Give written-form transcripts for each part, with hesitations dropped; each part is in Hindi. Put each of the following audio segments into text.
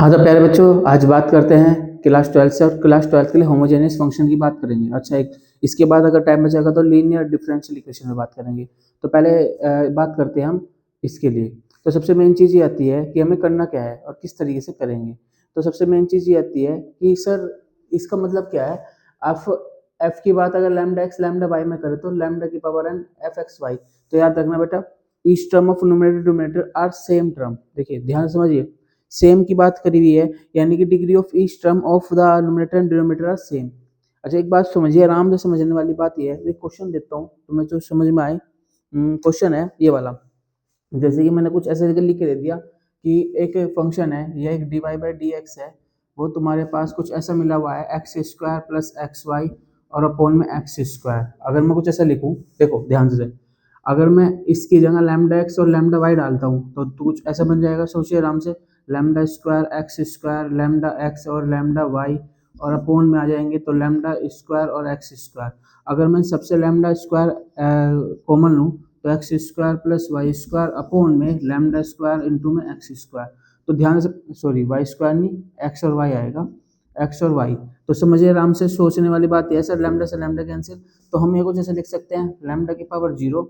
हाँ तो प्यारे बच्चों, आज बात करते हैं क्लास 12 से और क्लास 12 के लिए होमोजेनियस फंक्शन की बात करेंगे। अच्छा, एक इसके बाद अगर टाइम बचेगा तो लीनियर डिफरेंशियल इक्वेशन में बात करेंगे। तो पहले बात करते हैं हम इसके लिए। तो सबसे मेन चीज़ ये आती है कि हमें करना क्या है और किस तरीके से करेंगे। तो सबसे मेन चीज़ ये आती है कि सर इसका मतलब क्या है। एफ की बात अगर लैम्डा एक्स लैम्डा वाई में करें तो लैम्डा की power n f x Y. तो याद रखना बेटा, each term of numerator denominator are same term. देखिए ध्यान से समझिए, सेम की बात करी हुई है, यानी कि degree of each term of the numerator and denominator are same. अच्छा, एक बात समझिए, आराम से समझने वाली बात ये है। एक क्वेश्चन देता हूँ तुम्हें जो समझ में आए। क्वेश्चन है ये वाला। जैसे कि मैंने कुछ ऐसे लिख के दे दिया कि एक फंक्शन है, यह एक d Y by D x है। वो तुम्हारे पास कुछ ऐसा मिला हुआ है, x square plus x y और अपॉन में एक्स स्क्वायर। अगर मैं कुछ ऐसा लिखूं, देखो ध्यान से, अगर मैं इसकी जगह लैम्डा एक्स और लैम्डा वाई डालता हूँ तो कुछ ऐसा बन जाएगा। सोचिए आराम से, lambda square x square lambda x और लैम्डा वाई और अपॉन में आ जाएंगे तो लैम्डा स्क्वायर और एक्स स्क्वायर। अगर मैं सबसे लैम्डा स्क्वायर कॉमन लूँ तो x square plus Y square upon में लैम्डा स्क्वायर इंटू में एक्स स्क्वायर। तो ध्यान से, सॉरी वाई स्क्वायर नहीं, एक्स और वाई आएगा, एक्स और वाई। तो समझिए आराम से, सोचने वाली बात है। सर लैम्डा से लैम्डा कैंसिल, तो हम ये कुछ ऐसे लिख सकते हैं, लैम्डा की पावर 0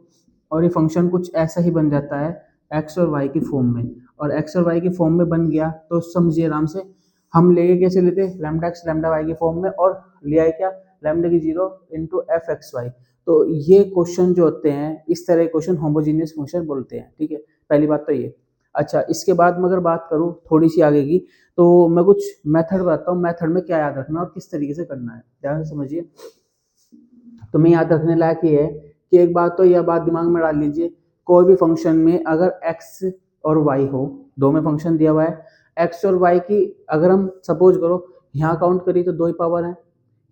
और ये फंक्शन कुछ ऐसा ही बन जाता है एक्स और वाई की फॉर्म में। और एक्स और वाई की फॉर्म में बन गया तो समझिए आराम से, हम लेके कैसे लेते, लैम्डा एक्स लैम्डा वाई की फॉर्म में, और लिया है क्या, लैम्डा की 0 इंटू एफ एक्स वाई। तो ये क्वेश्चन जो होते हैं, इस तरह के क्वेश्चन होमोजीनियस फंक्शन बोलते हैं। ठीक है, पहली बात तो ये। अच्छा, इसके बाद मैं अगर बात करूँ थोड़ी सी आगे की, तो मैं कुछ मेथड बताता हूँ, मेथड में क्या याद रखना और किस तरीके से करना है, ध्यान से समझिए। तो मैं याद रखने लायक ये है कि एक बात तो यह बात दिमाग में डाल लीजिए, कोई भी फंक्शन में अगर x और y हो, दो में फंक्शन दिया हुआ है, x और y की अगर हम सपोज करो यहाँ काउंट करिए तो 2 ही पावर है,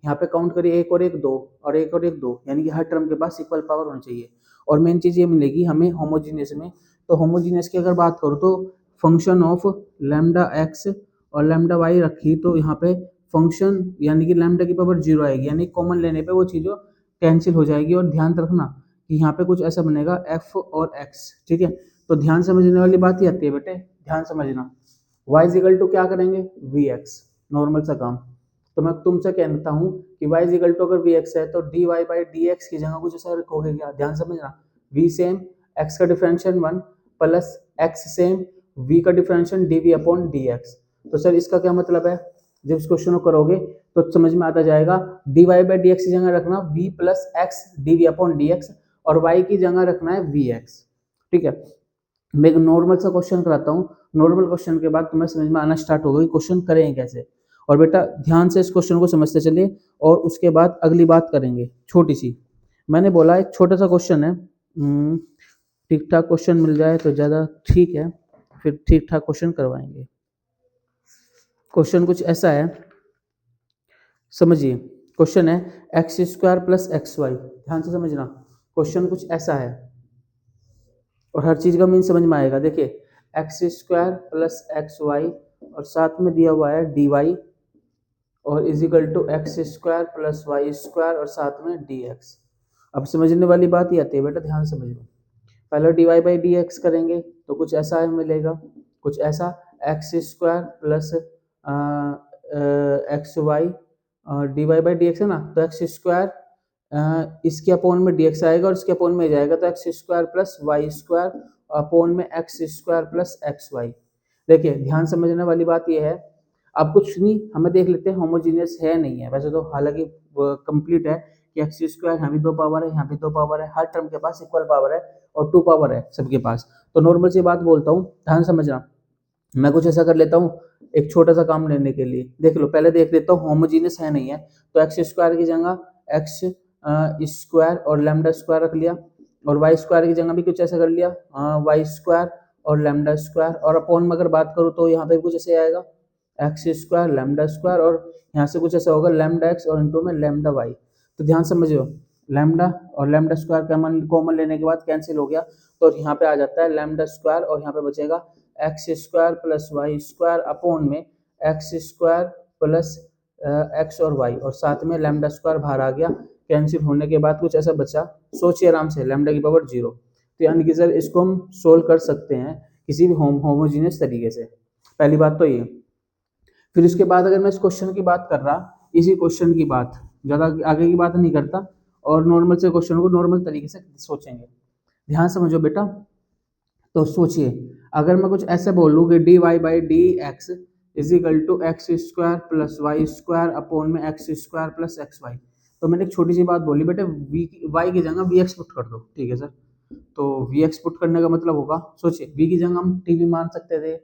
यहाँ पे काउंट करिए एक और एक 2 और एक और एक 2, यानी कि हर टर्म के पास इक्वल पावर होनी चाहिए। और मेन चीज ये मिलेगी हमें होमोजीनियस में। तो होमोजीनियस की अगर बात करो तो फंक्शन ऑफ लैम्डा एक्स और लैम्डा वाई रखी, तो यहाँ पे फंक्शन यानी कि लैम्डा की पावर 0 आएगी, यानी कॉमन लेने पे वो चीज़ों कैंसिल हो जाएगी। और ध्यान रखना कि यहाँ पे कुछ ऐसा बनेगा एफ और एक्स। ठीक है, तो ध्यान समझने वाली बात ही आती है बेटे, ध्यान समझना। y इजिकल टू क्या करेंगे, वी एक्स, नॉर्मल सा काम। तो मैं तुमसे कहता हूँ कि y इजिकल टू अगर वी एक्स है तो d Y by D x की जगह कुछ ऐसा रखोगे क्या, ध्यान समझना। v सेम, x का differential 1 plus x same, v का differential d we upon D x. तो सर इसका क्या मतलब है, जब इस क्वेश्चन को करोगे तो समझ में आता जाएगा। D Y by D x की जगह रखना v plus x D we upon D x और y की जगह रखना है वी एक्स। ठीक है, मैं एक नॉर्मल सा क्वेश्चन कराता हूँ। नॉर्मल क्वेश्चन के बाद तुम्हें समझ में आना स्टार्ट होगा कि क्वेश्चन करेंगे कैसे। और बेटा ध्यान से इस क्वेश्चन को समझते चलिए और उसके बाद अगली बात करेंगे छोटी सी। मैंने बोला एक छोटा सा क्वेश्चन है, ठीक ठाक क्वेश्चन मिल जाए तो ज़्यादा ठीक है, फिर ठीक ठाक क्वेश्चन करवाएंगे। क्वेश्चन कुछ ऐसा है, समझिए। क्वेश्चन है x square plus x y, ध्यान से समझना। क्वेश्चन कुछ ऐसा है और हर चीज़ का मीन समझ में आएगा। देखिए x square plus x y और साथ में दिया हुआ है डी वाई और is equal to x square plus Y square और साथ में डी एक्स। अब समझने वाली बात ये आती है बेटा, ध्यान समझो। पहले D Y by D X करेंगे तो कुछ ऐसा मिलेगा, कुछ ऐसा, X square plus x Y D Y by D x है ना, तो एक्स स्क्वायर इसके अपोन में डी एक्स आएगा और इसके अपोन में जाएगा तो x square plus Y square upon में x square plus x Y. देखिए ध्यान समझने वाली बात यह है, अब कुछ नहीं, हमें देख लेते हैं होमोजीनियस है नहीं है वैसे तो, हालांकि कंप्लीट है कि एक्स स्क्वायर यहाँ भी 2 पावर है, यहाँ भी 2 पावर है, हर टर्म के पास इक्वल पावर है और 2 पावर है सबके पास। तो नॉर्मल सी बात बोलता हूँ, ध्यान समझना। मैं कुछ ऐसा कर लेता हूँ एक छोटा सा काम लेने के लिए, देख लो पहले देख लेता हूँ होमोजीनियस है नहीं है। तो एक्स स्क्वायर की जगह एक्स स्क्वायर और लैम्डा स्क्वायर रख लिया और वाई स्क्वायर की जगह भी कुछ ऐसा कर लिया, वाई स्क्वायर और लैम्डा स्क्वायर। और अपॉन में अगर बात करूँ तो यहाँ पे कुछ ऐसे आएगा एक्स स्क्वायर लैम्डा स्क्वायर और यहाँ से कुछ ऐसा होगा लैम्डा एक्स और इंटू में लैम्डा वाई। तो ध्यान समझो, लैम्डा और लैम्डा स्क्वायर कॉमन लेने के बाद कैंसिल हो गया तो यहाँ पे आ जाता है लैम्डा स्क्वायर और यहाँ पे बचेगा x square plus Y square upon में एक्स स्क्वायर प्लस एक्स और वाई और साथ में लैम्डा स्क्वायर बाहर आ गया। कैंसिल होने के बाद कुछ ऐसा बचा, सोचिए आराम से, लैम्डा की पावर 0। तो यानी कि सर इसको हम सोल्व कर सकते हैं किसी भी होमोजीनियस तरीके से। पहली बात तो ये। फिर उसके बाद अगर मैं इस क्वेश्चन की बात कर रहा, इसी क्वेश्चन की बात, ज़्यादा आगे की बात नहीं करता, और नॉर्मल से क्वेश्चन को नॉर्मल तरीके से सोचेंगे। ध्यान समझो बेटा। तो सोचिए, अगर मैं कुछ ऐसे बोलूँ कि D Y by D x is equal to x square plus Y square upon में x square plus x Y, तो मैंने एक छोटी सी बात बोली बेटा, वी वाई की जगह वी एक्स पुट कर दो, ठीक है सर। तो वी एक्स पुट करने का मतलब होगा, सोचिए वी की जगह हम टी वी मान सकते थे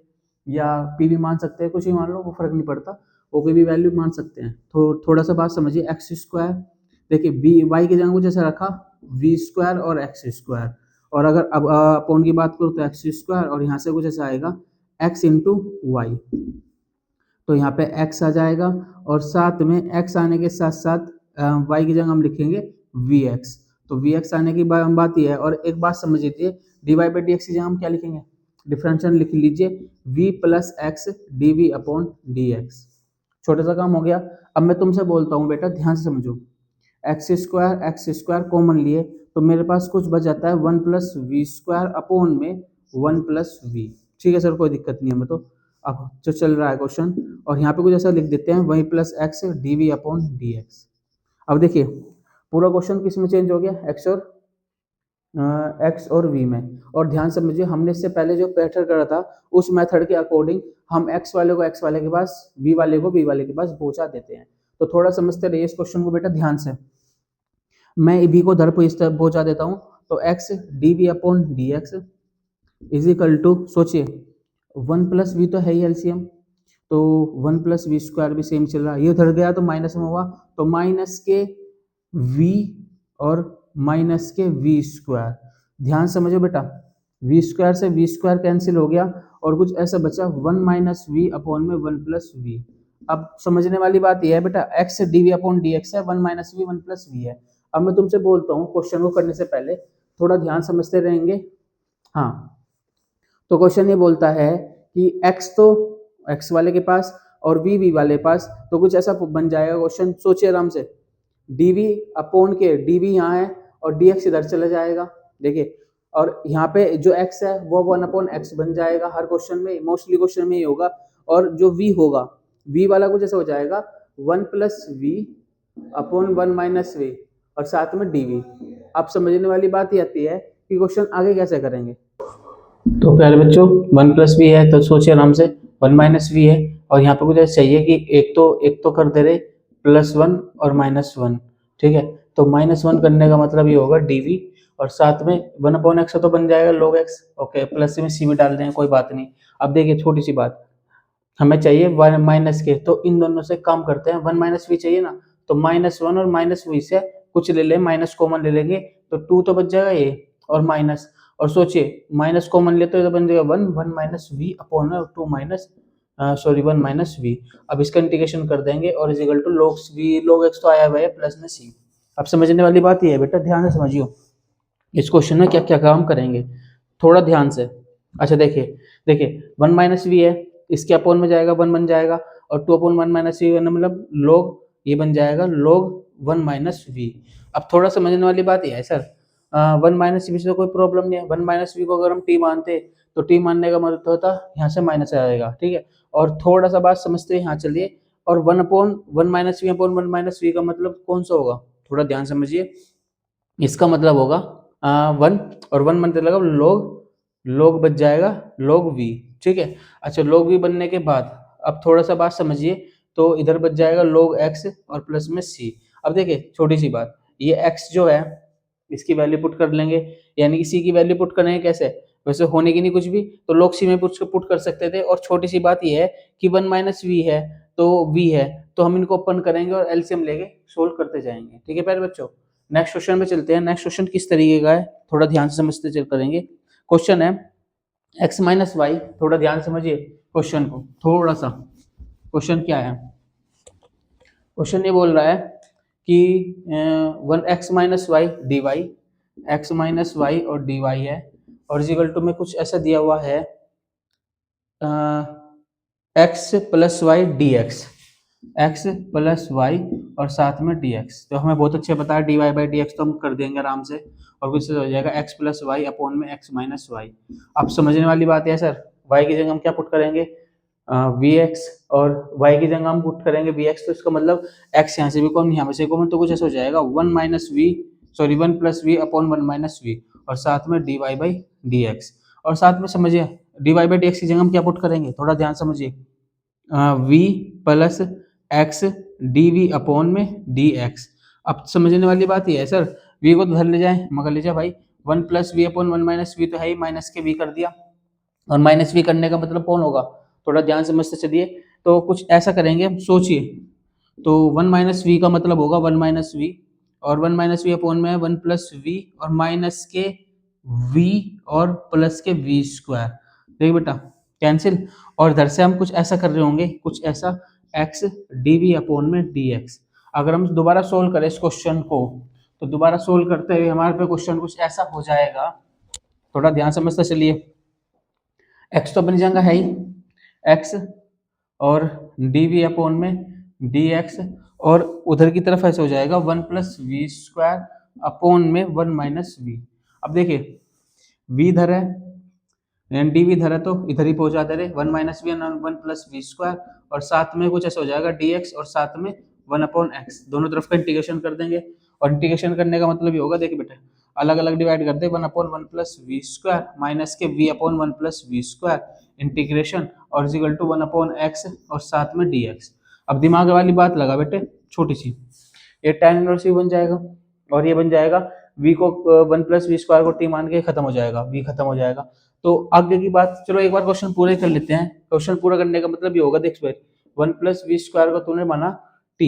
या पी वी मान सकते हैं, कुछ ही मान लो, वो फर्क नहीं पड़ता, वो कोई भी वैल्यू मान सकते हैं। तो थोड़ा सा बात समझिए, एक्स स्क्वायर, देखिए वी वाई की जगह कुछ ऐसा रखा, वी स्क्वायर और एक्स स्क्वायर, और अगर अब अपॉन की बात करूँ तो एक्स स्क्वायर, और यहाँ से कुछ ऐसा आएगा एक्स इंटू वाई, तो यहाँ पे x आ जाएगा, और साथ में x आने के साथ साथ y की जगह हम लिखेंगे vx, तो vx आने की बात ये है। और एक बात समझ लीजिए, d Y by D x की जगह हम क्या लिखेंगे, डिफरेंशियल लिख लीजिए, v plus x D we upon D x. छोटा सा काम हो गया। अब मैं तुमसे बोलता हूँ बेटा, ध्यान से समझो, एक्स स्क्वायर कॉमन लिए तो मेरे पास कुछ बच जाता है one plus v square upon में वन प्लस वी, ठीक है सर, कोई दिक्कत नहीं है। मैं तो अब जो चल रहा है क्वेश्चन, और यहाँ पे कुछ ऐसा लिख देते हैं, वही plus x D we upon D x. अब देखिए पूरा क्वेश्चन किस में चेंज हो गया, एक्स और वी में। और ध्यान से समझिए, हमने इससे पहले जो पैटर्न करा था उस मेथड के अकॉर्डिंग हम एक्स वाले को एक्स वाले के पास, वी वाले को वी वाले के पास पहुंचा देते हैं। तो थोड़ा समझते रहिए इस क्वेश्चन को बेटा ध्यान से। मैं वी को धर पहुंचा देता हूँ, तो x D we upon D x is equal to, सोचिए वन प्लस वी तो है ही एलसीएम, तो वन प्लस वी स्क्वायर भी सेम चल रहा है, ये उधर गया तो माइनस में हुआ, तो माइनस के वी और माइनस के वी स्क्वायर। ध्यान समझो बेटा, वी स्क्वायर से वी स्क्वायर कैंसिल हो गया, और कुछ ऐसा बचा वन माइनस वी अपॉन में वन प्लस वी। अब समझने वाली बात यह है बेटा, X D we upon D x है, one minus V one plus V है। अब मैं तुमसे बोलता हूँ, क्वेश्चन को करने से पहले थोड़ा ध्यान समझते रहेंगे। हाँ, तो क्वेश्चन ये बोलता है कि x तो x वाले के पास और v वाले पास, तो कुछ ऐसा बन जाएगा क्वेश्चन, सोचिए आराम से, dv अपॉन के dv यहाँ है और dx इधर चला जाएगा, देखिए, और यहाँ पे जो x है वो वन अपॉन एक्स बन जाएगा, हर क्वेश्चन में, मोस्टली क्वेश्चन में ये होगा। और जो v होगा, v वाला कुछ ऐसा हो जाएगा one plus v upon one minus v, और साथ में dv। अब समझने वाली बात ये आती है कि क्वेश्चन आगे कैसे करेंगे। तो प्यारे बच्चों, वन प्लस वी है तो सोचिए आराम से, वन माइनस वी है, और यहाँ पे कुछ ऐसा चाहिए कि एक तो कर दे रहे प्लस वन और माइनस वन, ठीक है। तो माइनस वन करने का मतलब ये होगा dv, और साथ में वन अपॉन एक्स तो बन जाएगा log x, ओके, प्लस में सी में डाल दें, कोई बात नहीं। अब देखिए छोटी सी बात, हमें चाहिए वन माइनस के, तो इन दोनों से काम करते हैं, वन माइनस वी चाहिए ना, तो माइनस वन और माइनस वी से कुछ ले लें, माइनस कॉमन ले लेंगे, तो टू तो बच जाएगा ये, और माइनस, और सोचिए माइनस कॉमन ले तो बन जाएगा one, one minus we upon two minus sorry one minus v. अब इसका इंटीग्रेशन कर देंगे और is equal to log v log x तो आया हुआ है प्लस में सी। अब समझने वाली बात ये है बेटा, ध्यान से समझियो इस क्वेश्चन में क्या क्या काम करेंगे, थोड़ा ध्यान से। अच्छा देखिए वन माइनस वी है, इसके अपॉन में जाएगा वन बन जाएगा, और two upon one minus v मतलब log, ये बन जाएगा log वन माइनस वी। अब थोड़ा समझने वाली बात ये है सर, वन माइनस वी से तो कोई प्रॉब्लम नहीं है, वन माइनस वी को अगर हम टी मानते तो टी मानने का मतलब होता यहाँ से माइनस आ जाएगा, ठीक है। और थोड़ा सा बात समझते हैं यहाँ चलिए, और one upon one minus we upon one minus v का मतलब कौन सा होगा, थोड़ा ध्यान समझिए, इसका मतलब होगा वन, और वन मतलब लगा log बच जाएगा log v, ठीक है। अच्छा log v बनने के बाद अब थोड़ा सा बात समझिए, तो इधर बच जाएगा log x और प्लस में c। अब देखिए छोटी सी बात, ये x जो है इसकी वैल्यू पुट कर लेंगे, यानी कि c की वैल्यू पुट करेंगे कैसे, वैसे होने की नहीं कुछ भी, तो log c में पुट कर सकते थे। और छोटी सी बात ये है कि वन माइनस वी है तो v है, तो हम इनको ओपन करेंगे और एलसीएम लेके सोल्व करते जाएंगे, ठीक है प्यारे बच्चों। नेक्स्ट क्वेश्चन पे चलते हैं। नेक्स्ट क्वेश्चन किस तरीके का है, थोड़ा ध्यान से समझते चल करेंगे। क्वेश्चन है x माइनस वाई, थोड़ा ध्यान समझिए क्वेश्चन को, थोड़ा सा क्वेश्चन क्या है, क्वेश्चन ये बोल रहा है कि one x minus y D y, x minus y और डी वाई है, और इक्वल टू में कुछ ऐसा दिया हुआ है x plus y d x, x plus y और साथ में डी एक्स। तो हमें बहुत अच्छे पता है d Y by D x तो हम कर देंगे आराम से, और कुछ हो जाएगा एक्स प्लस वाई अपॉन में एक्स माइनस वाई। अब समझने वाली बात है सर, वाई की जगह हम क्या पुट करेंगे, वी एक्स और वाई की जगह हम पुट करेंगे वी एक्स, तो इसका मतलब एक्स यहाँ से भी कॉमन, यहाँ से कॉमन, तो कुछ ऐसा हो जाएगा 1 - v और साथ में dy बाई डी एक्स। और साथ में समझिए dy बाई डी एक्स की जगह हम क्या पुट करेंगे, थोड़ा ध्यान समझिए, v plus x D we upon में डी एक्स। अब समझने वाली बात ये है सर, v को तो धर ले जाए, मगर ले जाए भाई 1 + v/(1 - v) तो है ही, माइनस के v कर दिया, और माइनस v करने का मतलब कौन होगा, थोड़ा ध्यान समझते चलिए। तो कुछ ऐसा करेंगे हम, सोचिए, तो 1 - v का मतलब होगा 1 - v, और 1 - v अपॉन में 1 + v और माइनस के v और प्लस के v²। देख बेटा कैंसिल, और इधर से हम कुछ ऐसा कर रहे होंगे, कुछ ऐसा x dv अपॉन में dx। अगर हम दोबारा सोल्व करें इस क्वेश्चन को, तो दोबारा सोल्व करते हुए हमारे पे क्वेश्चन कुछ ऐसा हो जाएगा, थोड़ा ध्यान समझते चलिए। x तो अपनी जगह है ही, x और dv अपॉन में dx, और उधर की तरफ ऐसे हो जाएगा 1 + v² अपॉन में 1 - v। अब देखिए v इधर है एंड dv इधर है, तो इधर ही पहुंचा दे रहे 1 - v और 1 + v², और साथ में कुछ ऐसा हो जाएगा dx, और साथ में 1/x, दोनों तरफ का इंटीग्रेशन कर देंगे। और इंटीग्रेशन करने का मतलब ये होगा, देखिए बेटा अलग अलग डिवाइड करते हैं, 1/1 + v² माइनस के v/1 + v² इंटीग्रेशन, और इक्वल टू 1/x और साथ में dx। अब दिमाग वाली बात लगा बेटे, छोटी सी, ये tan इनवर्स v बन जाएगा, और ये बन जाएगा v को 1 + v² को t मान के खत्म हो जाएगा, v खत्म हो जाएगा। तो आगे की बात, चलो एक बार क्वेश्चन पूरा कर लेते हैं। क्वेश्चन पूरा करने का मतलब ये होगा, देख 1 + v² को तूने माना t,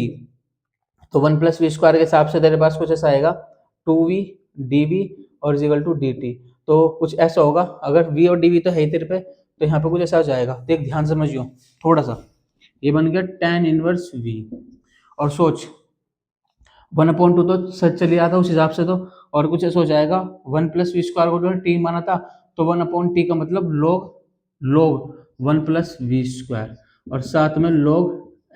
तो 1 + v² के हिसाब से तेरे पास कुछ ऐसा आएगा 2v dv और इक्वल टू dt। तो कुछ ऐसा होगा, अगर v और dv तो है ही तेरे पे, तो यहाँ पे कुछ ऐसा हो जाएगा, देख ध्यान समझियो थोड़ा सा, ये बन गया tan इनवर्स v। और सोच 1/2 तो सच चली रहा था उस हिसाब से, तो और कुछ ऐसा हो जाएगा 1 + v² को टी माना था, तो 1/t का मतलब log 1 + v², और साथ में log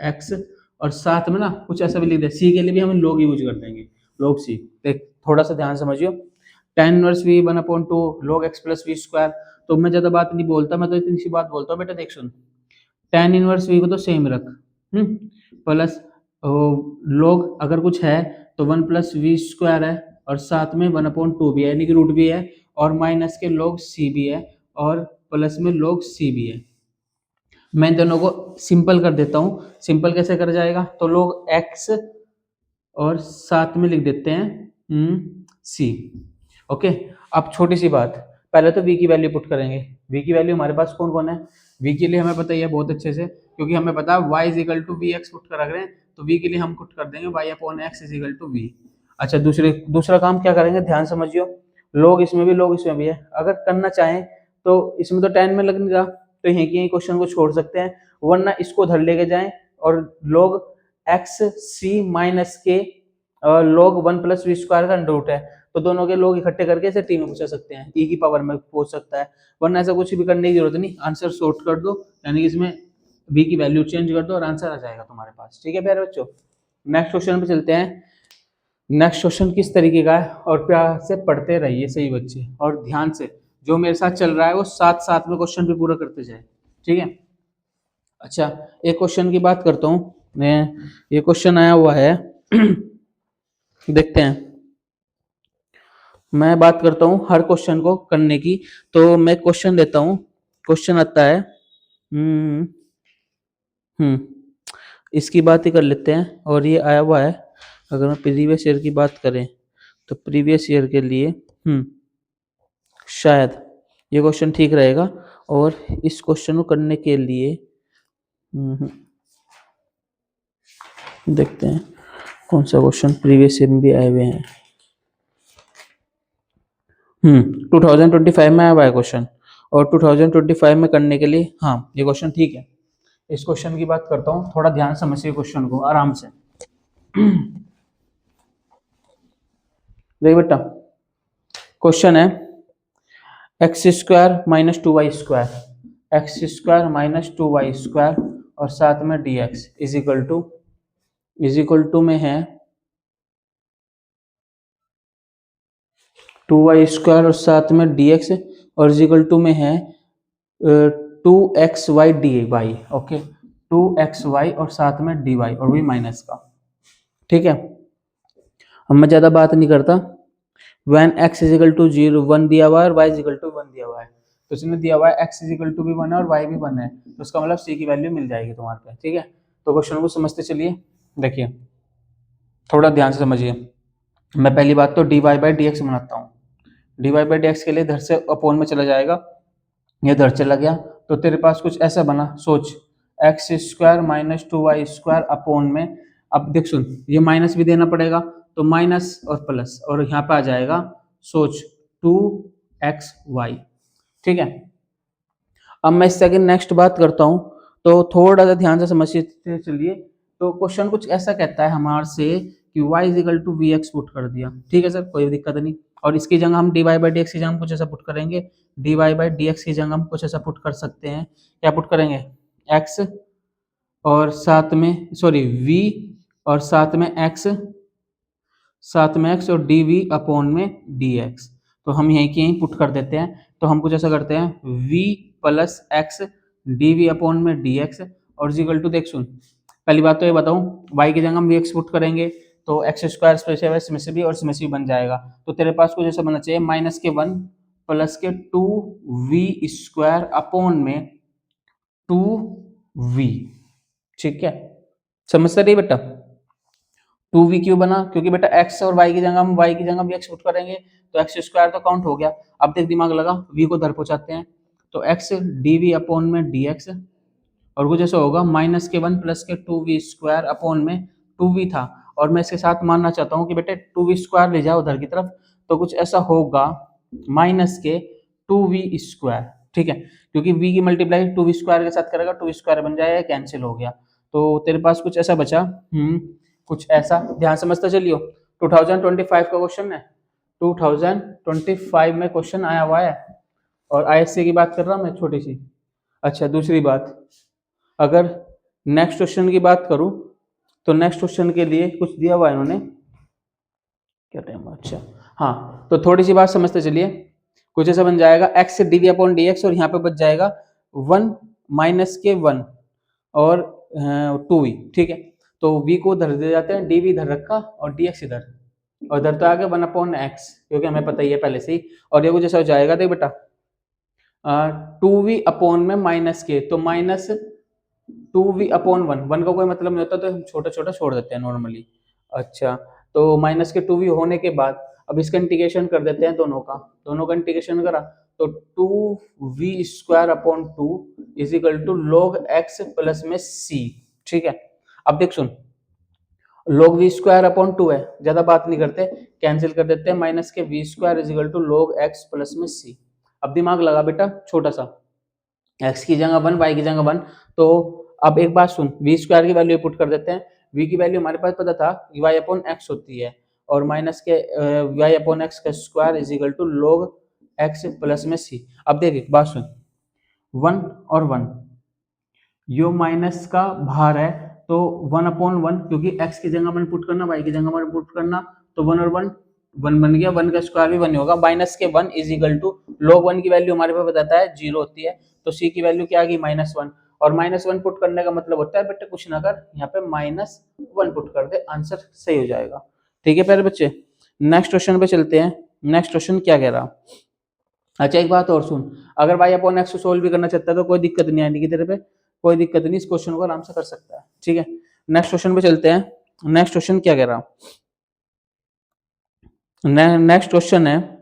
x, और साथ में ना कुछ ऐसा भी लिख दे, सी के लिए भी हम log यूज कर देंगे, log c। देख थोड़ा सा ध्यान समझियो, tan inverse v 1/2 log x + v²। तो मैं ज्यादा बात नहीं बोलता, मैं तो इतनी सी बात बोलता हूँ बेटा, देख सुन, tan इनवर्स v को तो सेम रख, प्लस log अगर कुछ है तो 1 + v² है, और साथ में 1/2 भी है, यानी कि रूट भी है, और माइनस के log c भी है, और प्लस में log c भी है। मैं इन दोनों को सिंपल कर देता हूँ, सिंपल कैसे कर जाएगा, तो log x और साथ में लिख देते हैं c। ओके, अब छोटी सी बात, पहले तो v की वैल्यू पुट करेंगे। v की वैल्यू हमारे पास कौन कौन है, v के लिए हमें पता ही है बहुत अच्छे से, क्योंकि हमें पता है y = vx पुट कर रहे हैं, तो v के लिए हम पुट कर देंगे y/x = v। अच्छा, दूसरा काम क्या करेंगे, ध्यान समझियो, log इसमें भी है। अगर करना चाहें तो इसमें तो tan में लग नहीं रहा, तो यहीं की क्वेश्चन को छोड़ सकते हैं, वरना इसको धर लेके जाएं, और log x c माइनस के log 1 + v² का अंडर है, तो दोनों के लोग इकट्ठे करके इसे टी में पूछा सकते हैं, ई की पावर में पूछ सकता है, वरना ऐसा कुछ भी करने की जरूरत नहीं, आंसर शॉर्ट कर दो, यानी कि इसमें v की वैल्यू चेंज कर दो और आंसर आ जाएगा तुम्हारे पास। ठीक है प्यारे बच्चों, नेक्स्ट क्वेश्चन पे चलते हैं। नेक्स्ट क्वेश्चन किस तरीके का है, और प्यार से पढ़ते रहिए सही बच्चे, और ध्यान से जो मेरे साथ चल रहा है वो साथ साथ में क्वेश्चन भी पूरा करते जाए, ठीक है। अच्छा, एक क्वेश्चन की बात करता हूँ मैं, ये क्वेश्चन आया हुआ है देखते हैं, मैं बात करता हूँ हर क्वेश्चन को करने की, तो मैं क्वेश्चन देता हूँ। क्वेश्चन आता है, इसकी बात ही कर लेते हैं, और ये आया हुआ है, अगर मैं प्रीवियस ईयर की बात करें तो प्रीवियस ईयर के लिए शायद ये क्वेश्चन ठीक रहेगा। और इस क्वेश्चन को करने के लिए देखते हैं कौन सा क्वेश्चन प्रीवियस ईयर में भी आए हुए हैं। 2025 में आया हुआ है क्वेश्चन, और 2025 में करने के लिए ये क्वेश्चन ठीक है। इस क्वेश्चन की बात करता हूँ, थोड़ा ध्यान समझिए क्वेश्चन को आराम से। देख बेटा, क्वेश्चन है x² - 2y², x² - 2y² और साथ में dx इज इक्वल टू में है 2y² और साथ में dx, और इज इक्वल टू में है 2xy dy, ओके, 2xy और साथ में dy और भी माइनस का, ठीक है। अब मैं ज़्यादा बात नहीं करता। when x is equal to 1 दिया हुआ है और y इज इक्वल टू 1 दिया हुआ है, तो इसने दिया हुआ है x इज इक्वल टू भी 1 है और y भी 1 है, तो इसका मतलब c की वैल्यू मिल जाएगी तुम्हारे पे, ठीक है। तो क्वेश्चन को समझते चलिए, देखिए थोड़ा ध्यान से समझिए। मैं पहली बात तो dy बाई डी एक्स बनाता हूँ। dy बाई डी एक्स के लिए इधर से अपोन में चला जाएगा, ये इधर चला गया, तो तेरे पास कुछ ऐसा बना, सोच x square minus 2y square upon में, अब देख सुन, ये माइनस भी देना पड़ेगा, तो माइनस और प्लस, और यहाँ पे आ जाएगा, सोच 2xy, ठीक है। अब मैं इससे आगे नेक्स्ट बात करता हूँ, तो थोड़ा सा ध्यान से समझते चलिए। तो क्वेश्चन कुछ ऐसा कहता है हमारे से कि y is equal to v x put कर दिया, ठीक है सर, कोई दिक्कत नहीं, और इसकी जगह हम d Y by D x की जगह हम कुछ ऐसा पुट करेंगे, d Y by D x की जगह हम कुछ ऐसा पुट कर सकते हैं, क्या पुट करेंगे, x और साथ में सॉरी v और साथ में x, साथ में x और डी वी अपॉन में डी एक्स, तो हम यहीं की यहीं पुट कर देते हैं। तो हम कुछ ऐसा करते हैं v plus x D we upon में डी एक्स और इक्वल टू, देख सुन, पहली बात तो ये बताऊं, y की जगह हम वी एक्स पुट करेंगे तो एक्स स्क्वायर स्पेस है इसमें से भी और इसमें से भी बन जाएगा, तो तेरे पास कुछ ऐसा बनना चाहिए माइनस के 1 प्लस के 2v स्क्वायर अपॉन में 2v, ठीक है, समझते रही बेटा। 2v क्यों बना, क्योंकि बेटा x और y की जगह हम y की जगह भी x पुट करेंगे तो एक्स स्क्वायर तो काउंट हो गया। अब देख दिमाग लगा, v को इधर पहुंचाते हैं, तो x dv अपॉन में dx और कुछ ऐसा होगा माइनस के 1 प्लस के 2v स्क्वायर अपॉन में 2v था, और मैं इसके साथ मानना चाहता हूँ कि बेटे 2v स्क्वायर ले जाओ उधर की तरफ, तो कुछ ऐसा होगा माइनस के 2v स्क्वायर, ठीक है, क्योंकि v की मल्टीप्लाई 2v स्क्वायर के साथ करेगा, 2v स्क्वायर बन जाएगा, कैंसिल हो गया, तो तेरे पास कुछ ऐसा बचा, कुछ ऐसा, ध्यान समझते चलियो। 2025 का क्वेश्चन है, 2025 में क्वेश्चन आया हुआ है, और आईएससी की बात कर रहा हूँ मैं, छोटी सी। अच्छा, दूसरी बात, अगर नेक्स्ट क्वेश्चन की बात करूं तो नेक्स्ट क्वेश्चन के लिए कुछ दिया हुआ है इन्होंने, क्या टाइम, अच्छा हाँ, तो थोड़ी सी बात समझते चलिए। कुछ ऐसा बन जाएगा x D we upon D x और यहाँ पे बच जाएगा 1 माइनस के 1 और 2v, ठीक है, तो v को उधर दे जाते हैं, dv इधर रखा और dx इधर, और इधर तो आ गया 1 अपॉन एक्स, क्योंकि हमें पता ही है पहले से ही, और ये कुछ ऐसा हो जाएगा, देख बेटा 2v अपॉन में माइनस के, तो माइनस 2v अपॉन 1, 1 का कोई मतलब नहीं होता तो हम छोटा छोटा छोड़ देते हैं नॉर्मली। अच्छा, तो माइनस के 2v होने के बाद अब इसका इंटीग्रेशन कर देते हैं, दोनों का इंटीग्रेशन करा तो 2v square upon 2 is equal to log x plus में c, ठीक है। अब देख सुन, log v स्क्वायर अपॉन 2 है, ज्यादा बात नहीं करते, कैंसिल कर देते हैं, माइनस के v square is equal to log x plus में c। अब दिमाग लगा बेटा, छोटा सा, x की जगह 1 y की जगह 1, तो अब एक बात सुन, v स्क्वायर की वैल्यू पुट कर देते हैं, v की वैल्यू हमारे पास पता था y अपॉन x होती है, और माइनस के y अपॉन x का square is equal to log x plus में c। अब देख एक बात सुन, 1 और 1, यो माइनस का भार है, तो 1 अपॉन 1, क्योंकि x की जगह 1 पुट करना, y की जगह 1 पुट करना, तो 1 और 1 1 बन गया, 1 का स्क्वायर भी 1 होगा, माइनस के 1 इज इक्वल टू log 1 की वैल्यू हमारे पास बताता है 0 होती है, तो c की वैल्यू क्या आ गई -1, और -1 पुट करने का मतलब होता है बेटे कुछ ना कर, यहाँ पे -1 पुट कर दे, आंसर सही हो जाएगा, ठीक है प्यारे बच्चे। नेक्स्ट क्वेश्चन पे चलते हैं, नेक्स्ट क्वेश्चन क्या कह रहा। अच्छा एक बात और सुन, अगर y अपॉन एक्स सोल्व भी करना चाहता है तो कोई दिक्कत नहीं आएगी तेरे पे, कोई दिक्कत नहीं, इस क्वेश्चन को आराम से कर सकता है, ठीक है। नेक्स्ट क्वेश्चन पे चलते हैं, नेक्स्ट क्वेश्चन क्या कह रहा, नेक्स्ट क्वेश्चन है,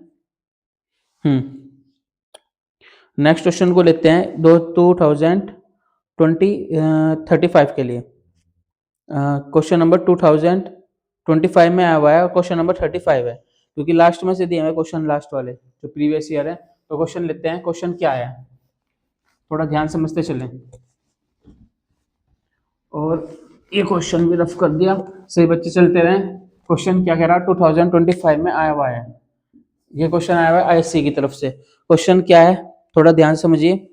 नेक्स्ट क्वेश्चन को लेते हैं 2035 के लिए, क्वेश्चन नंबर 2025 में आया हुआ है और क्वेश्चन नंबर 35 है, क्योंकि लास्ट में से दिए हुए क्वेश्चन लास्ट वाले जो प्रीवियस ईयर है, तो क्वेश्चन लेते हैं, क्वेश्चन क्या है, थोड़ा ध्यान समझते चलें, और ये क्वेश्चन भी रफ कर दिया, सही बच्चे चलते रहे। क्वेश्चन क्या कह रहा है, 2025 में आया हुआ है, ये क्वेश्चन आया हुआ है आईएससी की तरफ से। क्वेश्चन क्या है, थोड़ा ध्यान समझिए।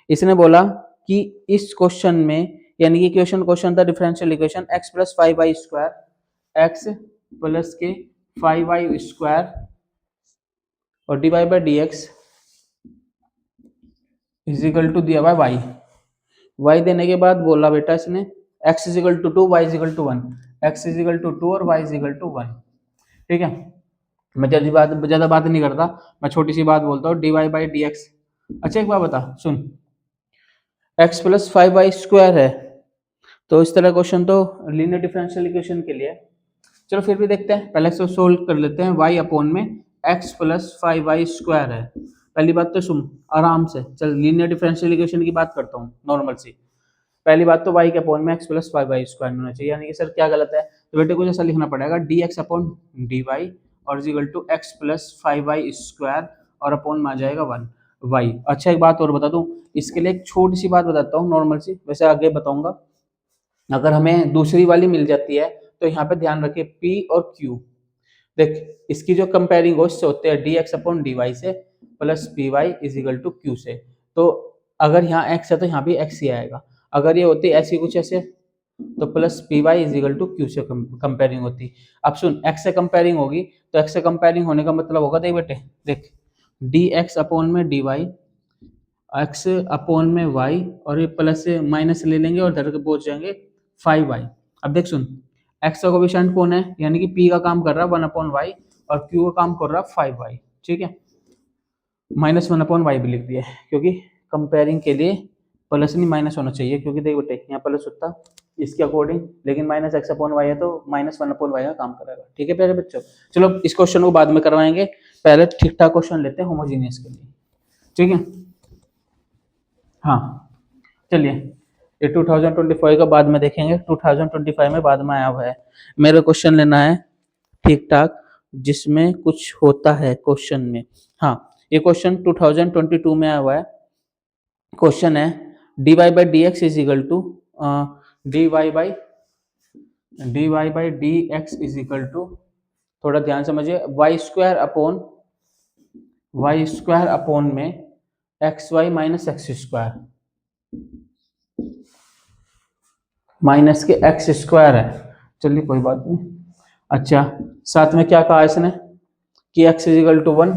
इसने बोला कि इस क्वेश्चन में, यानी कि क्वेश्चन था differential equation x plus 5y square, x plus के 5y स्क्वायर और dy by D x is equal to दिया हुआ वाई, वाई देने के बाद बोला बेटा इसने x is equal to 2, y is equal to 1, x is equal to 2 और y इज इक्वल टू 1। ठीक है, मैं ज़्यादा बात नहीं करता, मैं छोटी सी बात बोलता हूँ, dy बाई डी एक्स। अच्छा एक बात बता सुन, x प्लस 5y² है, तो इस तरह क्वेश्चन तो लीनियर डिफरेंशियल इक्वेशन के लिए। चलो फिर भी देखते हैं, पहले से सोल्व कर लेते हैं। y अपॉन में x प्लस 5y² है। पहली बात तो सुन आराम से, चल लीनियर डिफरेंशियल इक्वेशन की बात करता हूँ नॉर्मल सी। पहली बात तो y के अपॉन में x प्लस 5y² में होना चाहिए, यानी कि सर क्या गलत है, तो बेटे कुछ ऐसा लिखना पड़ेगा dx अपॉन dy और is equal to x plus 5y² और अपॉन में आ जाएगा 1 y। अच्छा एक बात और बता दूं, इसके लिए एक छोटी सी बात बताता हूँ नॉर्मल सी, वैसे आगे बताऊंगा। अगर हमें दूसरी वाली मिल जाती है तो यहाँ पे ध्यान रखिए p और q, देख इसकी जो कंपेयरिंग हो इससे होते हैं dx अपॉन dy से plus p y is equal to q से। तो अगर यहाँ x है तो यहाँ भी x ही आएगा, अगर ये होती ऐसी कुछ ऐसे तो plus p y is equal to q से कंपेयरिंग होती। अब सुन x से कंपेयरिंग होगी तो x से कंपेयरिंग होने का मतलब होगा, देख बेटे देख dx अपॉन में dy, x अपॉन में y और ये प्लस से माइनस ले लेंगे और इधर के पहुंच जाएंगे 5y। अब देख सुन x का कोफिशिएंट कौन है, यानी कि p का काम कर रहा है 1 अपॉन y और q का काम कर रहा है 5y। ठीक है, माइनस 1 अपॉन y भी लिख दिया क्योंकि कंपेयरिंग के लिए प्लस नहीं माइनस होना चाहिए, क्योंकि देख बेटे यहाँ प्लस होता इसके अकॉर्डिंग, लेकिन माइनस x अपॉन y है तो माइनस 1 अपॉन y का काम करेगा। ठीक है प्यारे बच्चों, चलो इस क्वेश्चन को बाद में करवाएंगे, पहले ठीक ठाक क्वेश्चन लेते हैं होमोजीनियस के लिए। ठीक है, हाँ चलिए ये 2025 का बाद में देखेंगे, 2025 में बाद में आया हुआ है। मेरे क्वेश्चन लेना है ठीक ठाक जिसमें कुछ होता है क्वेश्चन में। हाँ ये क्वेश्चन 2022 में आया हुआ है। क्वेश्चन है dy by D x is equal to dy by D x is equal to, थोड़ा ध्यान समझिए, वाई स्क्वायर अपॉन में x y minus x square, minus के एक्स स्क्वायर है। चलिए कोई बात नहीं। अच्छा साथ में क्या कहा इसने कि x इज इक्वल टू 1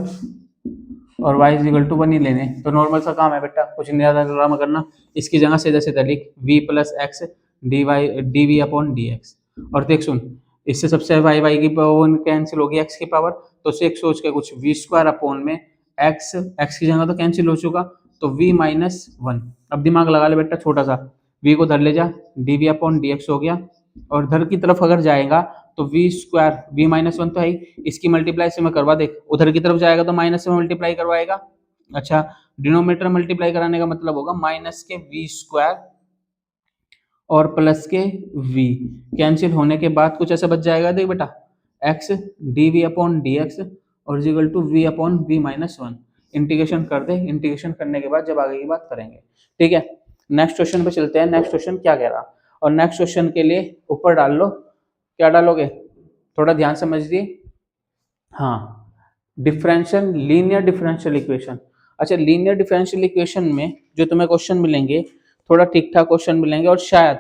और y इज इक्वल टू 1 ही लेने, तो नॉर्मल सा काम है बेटा, कुछ नहीं ज़्यादा ड्रामा करना। इसकी जगह सीधा सीधा लिख v plus x D we upon D x. और देख सुन इससे सबसे y की पावर कैंसिल होगी x की पावर, तो सेक सोच के कुछ v स्क्वायर अपॉन में x की जगह तो कैंसिल हो चुका, तो v माइनस 1। अब दिमाग लगा ले बेटा छोटा सा, v को धर ले जा d we upon D x हो गया, और धर की तरफ अगर जाएगा तो वी स्क्वायर वी माइनस 1 तो है ही, इसकी मल्टीप्लाई से मैं करवा देख, उधर की तरफ जाएगा तो माइनस से मल्टीप्लाई करवाएगा। अच्छा डिनोमिनेटर मल्टीप्लाई कराने का मतलब होगा माइनस के वी स्क्वायर और प्लस के v, कैंसिल होने के बाद कुछ ऐसा बच जाएगा, देख बेटा x D we upon D x और equal to v upon V minus 1। Integration कर दे, इंटीग्रेशन करने के बाद जब आगे की बात करेंगे। ठीक है, नेक्स्ट क्वेश्चन पे चलते हैं। नेक्स्ट क्वेश्चन क्या कह रहा, और नेक्स्ट क्वेश्चन के लिए ऊपर डाल लो, क्या डालोगे थोड़ा ध्यान समझिए। हाँ डिफरेंशियल लीनियर डिफरेंशियल इक्वेशन। अच्छा लीनियर डिफरेंशियल इक्वेशन में जो तुम्हें क्वेश्चन मिलेंगे थोड़ा ठीक ठाक क्वेश्चन मिलेंगे, और शायद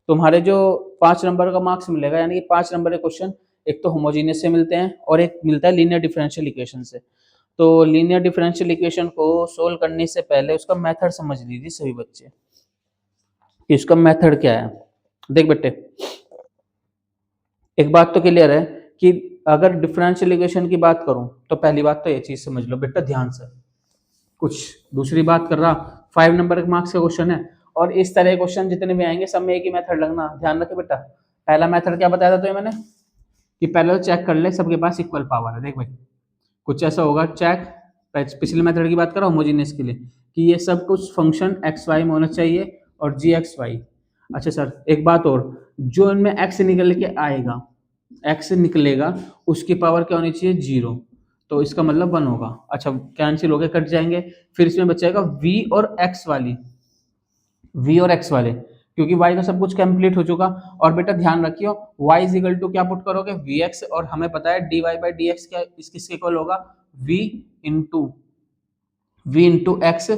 तुम्हारे जो 5 नंबर का मार्क्स मिलेगा, यानी कि 5 नंबर के क्वेश्चन एक तो होमोजीनियस से मिलते हैं और एक मिलता है लीनियर डिफरेंशियल इक्वेशन से। तो लीनियर डिफरेंशियल इक्वेशन को सोल्व करने से पहले उसका मेथड समझ लीजिए सभी बच्चे कि उसका मेथड क्या है। देख बेटे एक बात तो क्लियर है कि अगर डिफरेंशियल इक्वेशन की बात करूं तो पहली बात तो ये चीज समझ लो बेटा ध्यान से, कुछ दूसरी बात कर रहा, 5 नंबर के मार्क्स का क्वेश्चन है, और इस तरह के क्वेश्चन जितने भी आएंगे सब में एक ही मेथड लगना, ध्यान रखे बेटा। पहला मेथड क्या बताया था तो मैंने कि पहले तो चेक कर ले सबके पास इक्वल पावर है। देख भाई कुछ ऐसा होगा चेक, पिछले मेथड की बात कर रहा हूँ होमोजेनियस के लिए, कि ये सब कुछ फंक्शन एक्स वाई में होना चाहिए और जी एक्स वाई। अच्छा सर एक बात और, जो इनमें एक्स निकल के आएगा, एक्स निकलेगा उसकी पावर क्या होनी चाहिए 0, तो इसका मतलब 1 होगा। अच्छा कैंसिल हो गए कट जाएंगे, फिर इसमें बचेगा v और x वाली, v और x वाले, क्योंकि y का सब कुछ कंप्लीट हो चुका। और बेटा ध्यान रखियो y इज इक्वल टू क्या पुट करोगे vx, और हमें पता है dy बाई डी एक्स क्या किसके इक्वल होगा v इंटू x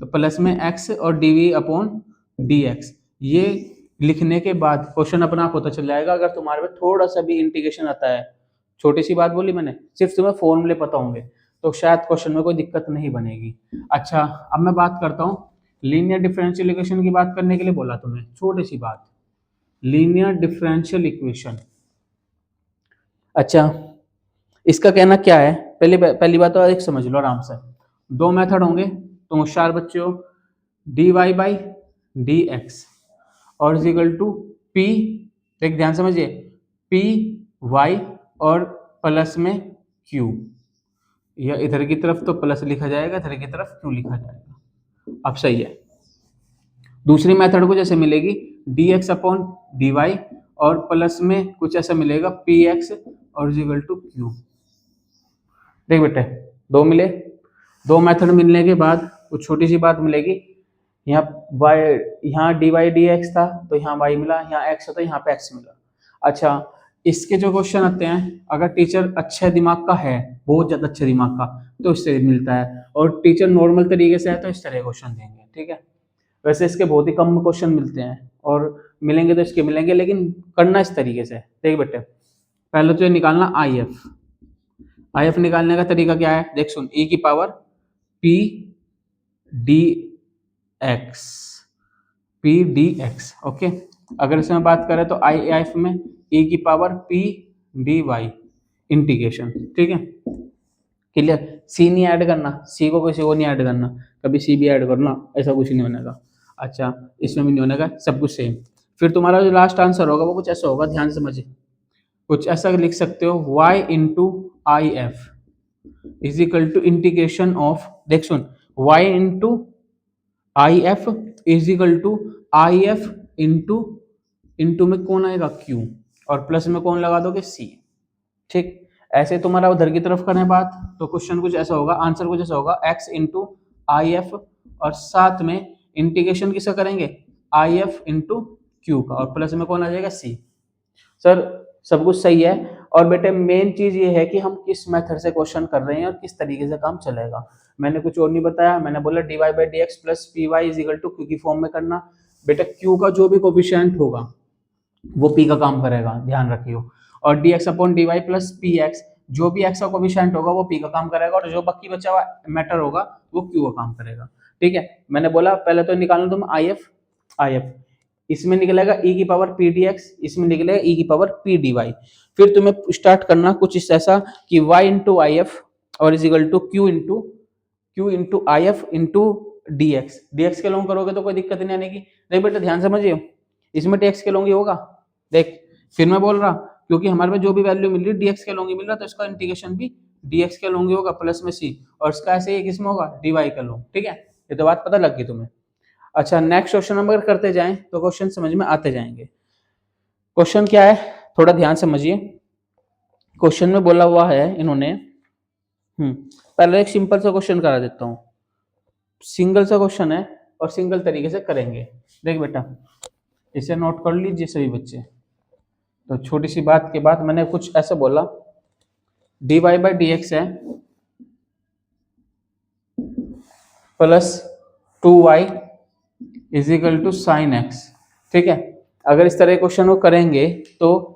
प्लस में x और dv अपॉन dx। ये लिखने के बाद क्वेश्चन अपना आप होता चल जाएगा। अगर तुम्हारे में थोड़ा सा भी इंटीग्रेशन आता है, छोटी सी बात बोली मैंने, सिर्फ तुम्हें फॉर्मूले पता होंगे, तो शायद क्वेश्चन में कोई दिक्कत नहीं बनेगी। अच्छा, अब मैं बात करता हूँ लीनियर डिफरेंशियल इक्वेशन की बात करने के लिए बोला तुम्हें, छोटी सी बात, लीनियर डिफरेंशियल इक्वेशन। अच्छा, इसका कहना क्या है, पहली बात तो एक समझ लो आराम से, दो मेथड होंगे, तुम होशियार बच्चे हो, dy बाई डी एक्स और इज इक्वल टू पी, देख ध्यान समझिए, पी वाई और प्लस में क्यू, या इधर की तरफ तो प्लस लिखा जाएगा, इधर की तरफ क्यू लिखा जाएगा। अब सही है, दूसरी मेथड को जैसे मिलेगी d x upon d y और प्लस में कुछ ऐसा मिलेगा पी एक्स और इज इक्वल टू क्यू। देख बेटे, दो मिले, दो मेथड मिलने के बाद कुछ छोटी सी बात मिलेगी, यहाँ वाई, यहाँ डी वाई डी एक्स था तो यहाँ वाई मिला, यहाँ एक्स था यहाँ पे एक्स मिला। अच्छा, इसके जो क्वेश्चन आते हैं, अगर टीचर अच्छे दिमाग का है, बहुत ज्यादा अच्छे दिमाग का, तो इससे मिलता है, और टीचर नॉर्मल तरीके से है तो इस तरह क्वेश्चन देंगे, ठीक है। वैसे इसके बहुत ही कम क्वेश्चन मिलते हैं, और मिलेंगे तो इसके मिलेंगे, लेकिन करना इस तरीके से। देख बेटे, पहले तो ये निकालना आई एफ, आई एफ निकालने का तरीका क्या है, देख सुन, ई की power p D x, P D x, okay. अगर इसमें बात करें तो आई एफ में ई की power p d y integration, ठीक है, क्लियर। सी नहीं ऐड करना, सी को किसी को नहीं ऐड करना, कभी सी भी ऐड करना, ऐसा कुछ नहीं होने का। अच्छा, इसमें भी नहीं होने का, सब कुछ सेम। फिर तुम्हारा जो लास्ट आंसर होगा वो कुछ ऐसा होगा, ध्यान से समझिए, कुछ ऐसा लिख सकते हो, y into I F is equal to integration of, देख सुन, y into I F is equal to I F into में कौन आएगा q, और प्लस में कौन लगा दोगे c, ठीक। ऐसे तुम्हारा उधर की तरफ करने बात, तो क्वेश्चन कुछ ऐसा होगा, आंसर कुछ ऐसा होगा, x इंटू आई एफ और साथ में इंटीग्रेशन किसका करेंगे, आई एफ इंटू क्यू का, और प्लस में कौन आ जाएगा c। सर सब कुछ सही है, और बेटे मेन चीज ये है कि हम किस मेथड से क्वेश्चन कर रहे हैं और किस तरीके से काम चलेगा। मैंने कुछ और नहीं बताया, मैंने बोला D Y by D x plus p y is equal to q की फॉर्म में करना। बेटा क्यू का जो भी कोफिशिएंट होगा वो पी का काम करेगा, ध्यान रखियो, और d x upon d y plus p x, जो भी एक्स का कोफिशिएंट होगा वो पी का काम करेगा, और जो बाकी बचा हुआ मैटर होगा वो क्यू का काम करेगा, ठीक है। मैंने बोला पहले तो निकालना तुम आई एफ, इसमें निकलेगा e की पावर पी डी एक्स, इसमें निकलेगा e की पावर पी डी वाई। फिर तुम्हें स्टार्ट करना कुछ इस ऐसा कि y इंटू आई एफ और is equal to q into I F into d x के लॉन्ग करोगे तो कोई दिक्कत नहीं आने की। देख बेटा ध्यान समझिए, इसमें dx के लॉन्ग ही होगा, देख फिर मैं बोल रहा, क्योंकि हमारे में जो भी वैल्यू मिल रही है dx के लॉन्ग ही मिल रहा, तो इसका इंटीग्रेशन भी dx के लॉन्ग ही होगा प्लस में c, और इसका ऐसे ही किसमें होगा dy का लॉन्ग, ठीक है। ये तो बात पता लग गई तुम्हें। अच्छा, नेक्स्ट क्वेश्चन नंबर करते जाएं तो क्वेश्चन समझ में आते जाएंगे। क्वेश्चन क्या है, थोड़ा ध्यान समझिए। क्वेश्चन में बोला हुआ है इन्होंने, पहले एक सिंपल सा क्वेश्चन करा देता हूं, सिंगल सा क्वेश्चन है और सिंगल तरीके से करेंगे। देख बेटा, इसे नोट कर लीजिए सभी बच्चे। तो छोटी सी बात के बाद मैंने कुछ ऐसा बोला, D Y by D x है plus 2y is equal to sine X, ठीक है। अगर इस तरह क्वेश्चन को करेंगे तो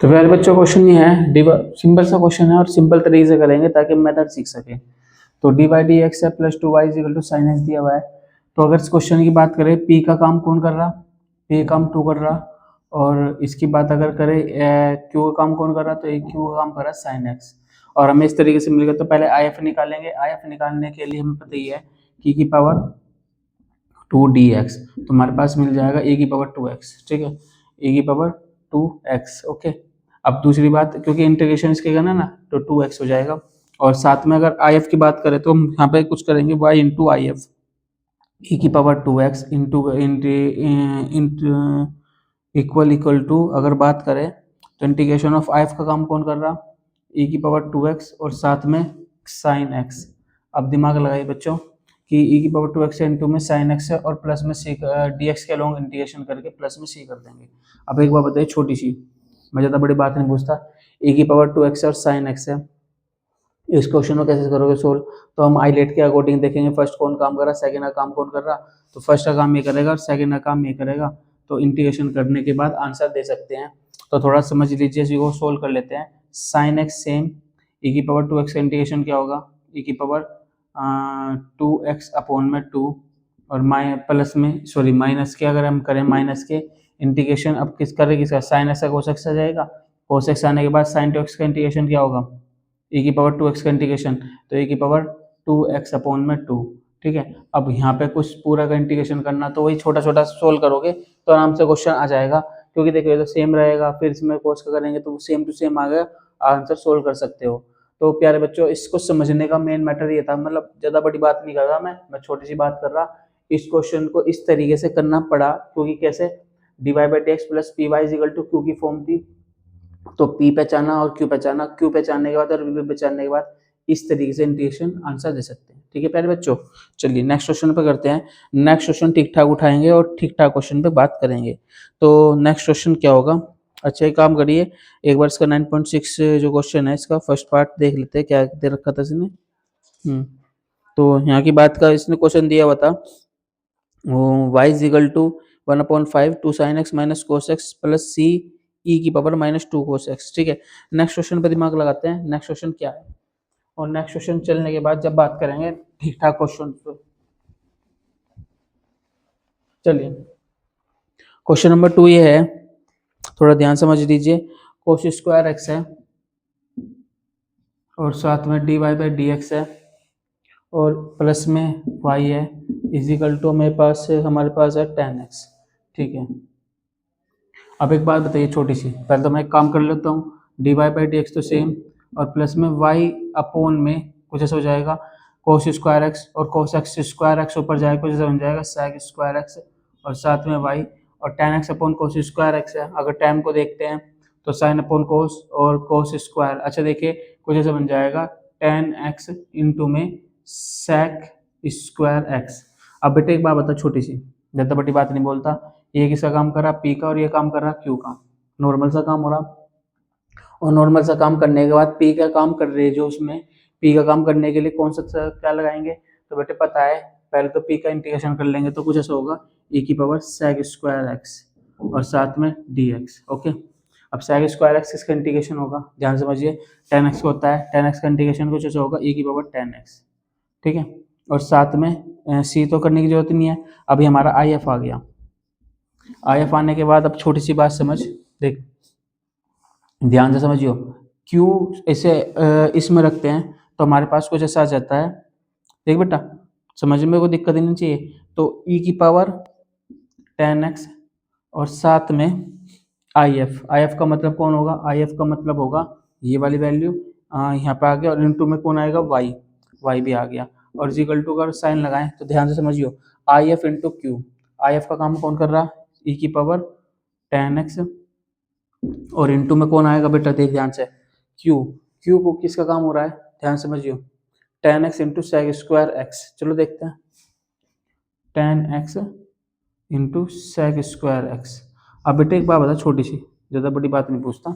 फिर बच्चों क्वेश्चन ये है, सिंपल सा क्वेश्चन है और सिंपल तरीके से करेंगे ताकि मेथड सीख सके। तो डी बाई डी एक्स है plus 2y is equal to sine x दिया हुआ है। तो अगर इस क्वेश्चन की बात करें, p का काम कौन कर रहा, p का काम 2 कर रहा, और इसकी बात अगर करें q का काम कौन कर रहा, तो q का काम कर रहा है साइन एक्स, और हमें इस तरीके से मिलेगा। तो पहले आई एफ निकालेंगे, आई एफ निकालने के लिए हमें पता ही है कि की पावर 2dx, तो हमारे पास मिल जाएगा e की पावर 2x, ठीक है, e की पावर 2x, ओके। अब दूसरी बात, क्योंकि इंटीग्रेशन इसके करना ना, तो 2x हो जाएगा, और साथ में अगर आई एफ की बात करें तो हम यहाँ पे कुछ करेंगे y इंटू आई एफ, ई की पावर 2x इक्वल टू, अगर बात करें तो इंटीग्रेशन ऑफ आई एफ का काम कौन कर रहा, e की पावर 2x और साथ में साइन x। अब दिमाग लगाइए बच्चों कि e की पावर 2x है, इंटू में साइन x है, और प्लस में c dx के लॉन्ग इंटीग्रेशन करके प्लस में c कर देंगे। अब एक बात बताइए छोटी सी, मैं ज़्यादा बड़ी बात नहीं पूछता, e की पावर 2x और साइन x है, इस क्वेश्चन को कैसे करोगे सोल्व, तो हम आईलेट के अकॉर्डिंग देखेंगे, फर्स्ट कौन काम कर रहा, सेकंड का काम कौन कर रहा, तो फर्स्ट का काम ये करेगा और सेकंड का काम ये करेगा, तो इंटीग्रेशन करने के बाद आंसर दे सकते हैं। तो थोड़ा समझ लीजिए, इसी को सोल्व कर लेते हैं। साइन एक्स सेम, e की पावर 2x का इंटीग्रेशन क्या होगा, e की पावर 2x अपॉन में 2 और प्लस में सॉरी माइनस के, अगर हम करें माइनस के इंटीग्रेशन, अब किस करें किसका, साइन एक्स का कोस एक्स आ जाएगा, कोस एक्स आने के बाद साइन 2x का इंटीग्रेशन क्या होगा, e की पावर 2x का इंटीग्रेशन, तो e की पावर 2x अपॉन में 2, ठीक है। अब यहाँ पे कुछ पूरा का इंटीग्रेशन करना, तो वही छोटा छोटा सोल्व करोगे तो आराम से क्वेश्चन आ जाएगा, क्योंकि देखिए तो सेम रहेगा, फिर इसमें कोस का करेंगे तो सेम टू सेम आ गया, आंसर सोल्व कर सकते हो। तो प्यारे बच्चों, इसको समझने का मेन मैटर ये था, मतलब ज़्यादा बड़ी बात नहीं कर रहा मैं छोटी सी बात कर रहा। इस क्वेश्चन को इस तरीके से करना पड़ा, क्योंकि कैसे, dy by D x plus p y is equal to q की फॉर्म थी, तो P पहचाना और Q पहचाना, Q पहचानने के बाद और V पहचानने के बाद इस तरीके से इंटीग्रेशन आंसर दे सकते हैं, ठीक है प्यारे बच्चों। चलिए नेक्स्ट क्वेश्चन पे करते हैं। नेक्स्ट क्वेश्चन ठीक ठाक उठाएंगे और ठीक ठाक क्वेश्चन पे बात करेंगे। तो नेक्स्ट क्वेश्चन क्या होगा, अच्छा एक काम करिए, एक बार इसका 9.6 जो क्वेश्चन है इसका फर्स्ट पार्ट देख लेते हैं, क्या दे रखा था इसने। तो यहाँ की बात का इसने क्वेश्चन दिया हुआ था, y is equal to 1/5 2 sin x minus cos x plus c e की पावर -2 cos x, ठीक है। नेक्स्ट क्वेश्चन पे दिमाग लगाते हैं, नेक्स्ट क्वेश्चन क्या है, और नेक्स्ट क्वेश्चन चलने के बाद जब बात करेंगे ठीक ठाक क्वेश्चन पे। चलिए क्वेश्चन नंबर 2 ये है, थोड़ा ध्यान समझ लीजिए, cos स्क्वायर x है और साथ में dy बाई डी एक्स है और प्लस में y है, इजिकल टू हमारे पास है tan x, ठीक है। अब एक बात बताइए छोटी सी, पहले तो मैं एक काम कर लेता हूँ, d Y by D x तो सेम, और प्लस में y अपॉन में कुछ ऐसा हो जाएगा कोस स्क्वायर एक्स, और कोस एक्स स्क्वायर एक्स ऊपर जाएगा कुछ ऐसा बन जाएगा sec स्क्वायर एक्स, और साथ में y, और tan x upon cos square x है, अगर tan को देखते हैं तो साइन अपॉन कोस और कोस स्क्वायर, अच्छा देखिए कुछ ऐसा बन जाएगा tan x इंटू में sec स्क्वायर एक्स। अब बेटे एक बात बता छोटी सी, ज़्यादा बड़ी बात नहीं बोलता, ये किसका काम कर रहा, पी का, और ये काम कर रहा क्यू का, नॉर्मल सा काम हो रहा, और नॉर्मल सा काम करने के बाद पी का काम कर रहे हैं, जो उसमें पी का काम करने के लिए कौन सा क्या लगाएंगे, तो बेटे पता है, पहले तो पी का इंटीग्रेशन कर लेंगे, तो कुछ ऐसा होगा e की पावर sec स्क्वायर एक्स और साथ में dx, ओके। अब sec स्क्वायर एक्स किसका इंटीग्रेशन होगा, ध्यान समझिए, tan x होता है, tan x का इंटीग्रेशन कुछ ऐसा होगा e की पावर tan x, ठीक है। और साथ में सी तो करने की जरूरत नहीं है, अभी हमारा आई एफ आ गया, आई एफ आने के बाद अब छोटी सी बात समझ, देख ध्यान से समझियो, क्यू ऐसे इसमें रखते हैं तो हमारे पास कुछ ऐसा आ जाता है, देख बेटा समझ में कोई दिक्कत नहीं चाहिए, तो ई की पावर tan x और साथ में आई एफ का मतलब कौन होगा, आई एफ का मतलब होगा ये वाली वैल्यू यहाँ पे आ गया, और इनटू में कौन आएगा, वाई भी आ गया, और इक्वल टू का साइन लगाएं तो ध्यान से समझियो, I F into Q, I F का काम कौन कर रहा, ई की पावर tan x, और इनटू में कौन आएगा बेटा, देख ध्यान से, क्यू को किसका काम हो रहा है, ध्यान समझियो, tan x into sec square x, चलो देखते हैं, tan x into sec square x. अब बेटे एक बात बता छोटी सी, ज़्यादा बड़ी बात नहीं पूछता,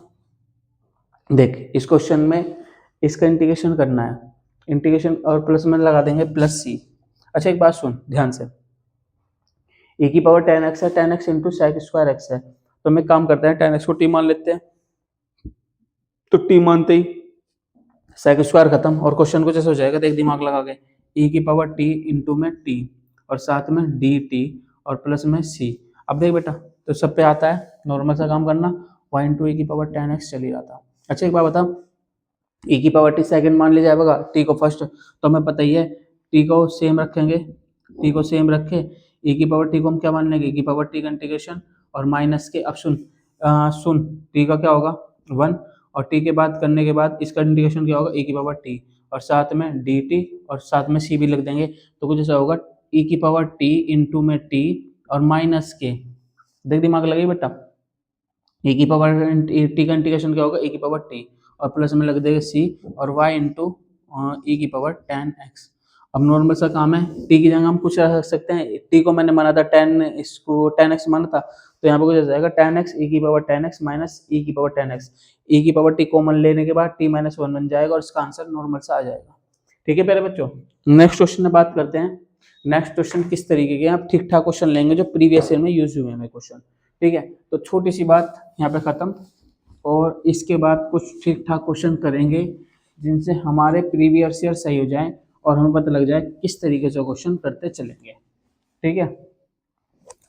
देख इस क्वेश्चन में इसका इंटीग्रेशन करना है, इंटीग्रेशन और प्लस में लगा देंगे प्लस सी। अच्छा एक बात सुन ध्यान से, e की पावर tan x है, tan x into sec square x है, तो हम एक काम करते हैं tan x को t मान लेते हैं, तो t मानते ही sec स्क्वायर खत्म, और क्वेश्चन कुछ ऐसा हो जाएगा, देख दिमाग लगा के, e की पावर t इंटू में t और साथ में dt और प्लस में c। अब देख बेटा तो सब पे आता है नॉर्मल सा काम करना, y इंटू e की पावर tan x चल ही रहा था। अच्छा एक बात बता, e की पावर t सेकंड मान लिया जाएगा, t को फर्स्ट, तो हमें पता ही है t को सेम रखेंगे, t को सेम रखे, e की पावर t को हम क्या मान लेंगे, e की पावर t का इंटीग्रेशन, और माइनस के, अब सुन t का क्या होगा 1, और t के बाद करने के बाद इसका इंटीग्रेशन क्या होगा, e की पावर t और साथ में dt और साथ में c भी लिख देंगे, तो कुछ ऐसा होगा e की पावर t इंटू में t और माइनस के, देख दिमाग लगे बेटा, e की पावर t का इंटीग्रेशन क्या होगा, e की पावर t और प्लस में लग देगा c और y इंटू e की पावर tan x। अब नॉर्मल सा काम है, t की जगह हम कुछ रख सकते हैं, t को मैंने माना था इसको tan x माना था, तो यहाँ पे कुछ आ जाएगा tan x e की power tan x minus e की पावर tan x, e की पावर t कॉमन लेने के बाद t माइनस 1 बन जाएगा और इसका आंसर नॉर्मल सा आ जाएगा, ठीक है प्यारे बच्चों। नेक्स्ट क्वेश्चन में बात करते हैं, नेक्स्ट क्वेश्चन किस तरीके के, आप ठीक ठाक क्वेश्चन लेंगे जो प्रीवियस ईयर में यूज हुए हैं क्वेश्चन, ठीक है। तो छोटी सी बात यहाँ पे खत्म, और इसके बाद कुछ ठीक ठाक क्वेश्चन करेंगे जिनसे हमारे प्रीवियस ईयर सही हो जाए और हमें पता लग जाए किस तरीके से क्वेश्चन करते चलेंगे। ठीक है,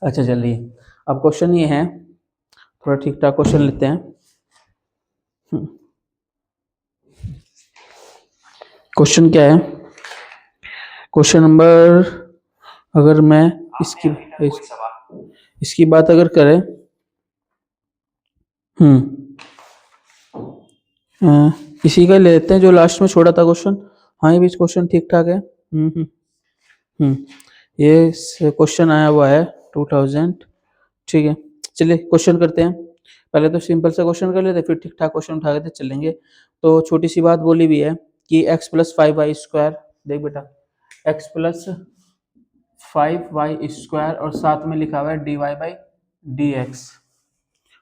अच्छा चलिए अब क्वेश्चन ये है, थोड़ा ठीक ठाक क्वेश्चन लेते हैं। क्वेश्चन क्या है, क्वेश्चन नंबर, अगर मैं इसकी बात अगर करें, इसी का लेते हैं जो लास्ट में छोड़ा था क्वेश्चन। हाँ ये भी क्वेश्चन ठीक ठाक है। ये क्वेश्चन आया हुआ है 2000। ठीक है, चलिए क्वेश्चन करते हैं। पहले तो सिंपल सा क्वेश्चन कर लेते, फिर ठीक ठाक क्वेश्चन उठा के चलेंगे। तो छोटी सी बात बोली भी है कि x प्लस 5y², देख बेटा x प्लस 5y² और साथ में लिखा हुआ है dy/dx,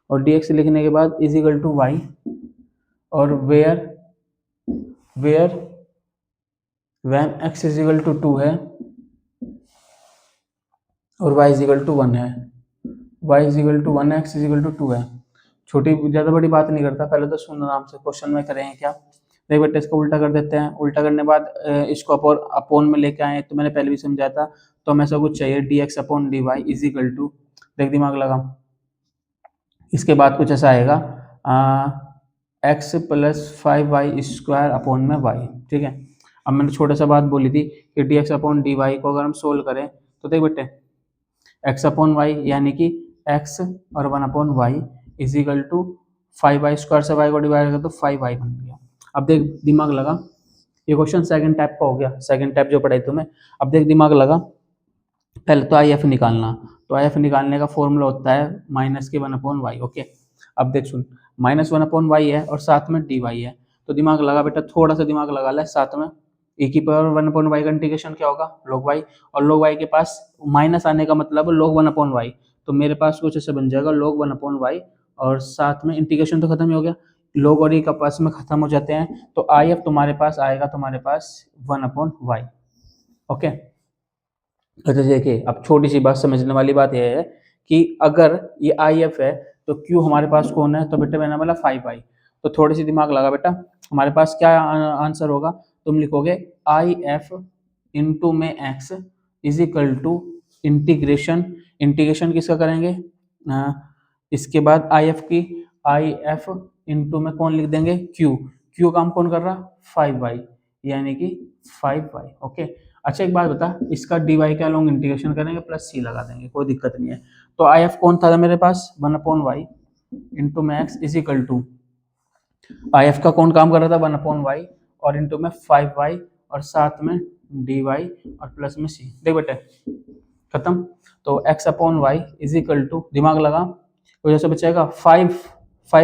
और dx लिखने के बाद इज इक्वल टू y, और where when x is equal to 2 है और y इज इक्वल टू 1 है, y इज इक्वल टू 1 है, x इज इक्वल टू 2 है। छोटी ज़्यादा बड़ी बात नहीं करता, पहले तो सुन आराम से क्वेश्चन में करेंगे क्या। देख बेटे इसको उल्टा कर देते हैं, उल्टा करने के बाद इसको अपोन में लेके आए, तो मैंने पहले भी समझाया था। तो हमें सब कुछ चाहिए dx upon dy is equal to, देख दिमाग लगा, इसके बाद कुछ ऐसा आएगा x प्लस 5y² अपॉन में y। ठीक है, अब मैंने छोटा सा बात बोली थी कि dx अपॉन dy को अगर हम सोल्व करें तो देख बेटे x अपॉन y यानी कि x और 1 upon y is equal to 5y² से y को डिवाइड कर तो 5y बन गया। अब देख दिमाग लगा, ये क्वेश्चन सेकंड टाइप का हो गया, सेकंड टाइप जो पढ़ाई तुम्हें। अब देख दिमाग लगा, पहले तो IF निकालना, तो IF निकालने का फॉर्मूला होता है माइनस के 1 अपॉन वाई। ओके, अब देख सुन, -1 अपॉन वाई है और साथ में dy है, तो दिमाग लगा बेटा, थोड़ा सा दिमाग लगा ले, साथ में e की पावर 1 अपॉन वाई का इंटीग्रेशन क्या होगा, log y, और log y के पास माइनस आने का मतलब log 1 अपॉन वाई, तो मेरे पास कुछ ऐसे बन जाएगा log 1 अपॉन वाई, और साथ में इंटीग्रेशन तो खत्म ही हो गया, log और e का पास में खत्म हो जाते हैं, तो IF तुम्हारे पास आएगा, तुम्हारे पास 1 अपॉन वाई। ओके, अच्छा देखिए अब छोटी सी बात समझने वाली बात यह है कि अगर ये IF है तो Q हमारे पास कौन है, तो बेटा मैंने बोला 5y, तो थोड़ी सी दिमाग लगा बेटा, हमारे पास क्या आंसर होगा, तुम लिखोगे IF इंटू में x is equal to integration, integration किसका करेंगे, इसके बाद IF इंटू में कौन लिख देंगे, Q काम कौन कर रहा, 5y, यानी कि 5y। ओके, अच्छा एक बात बता, इसका dy का लॉन्ग इंटीग्रेशन करेंगे प्लस c लगा देंगे, कोई दिक्कत नहीं है। तो IF कौन था मेरे पास, 1 अपॉन वाई इंटू में x is equal to, IF का कौन काम कर रहा था, 1 अपॉन वाई और इंटू में 5y और साथ में dy और प्लस में c। देख बेटे खत्म, तो x upon y is equal to, दिमाग लगा, तो जैसे बचेगा 5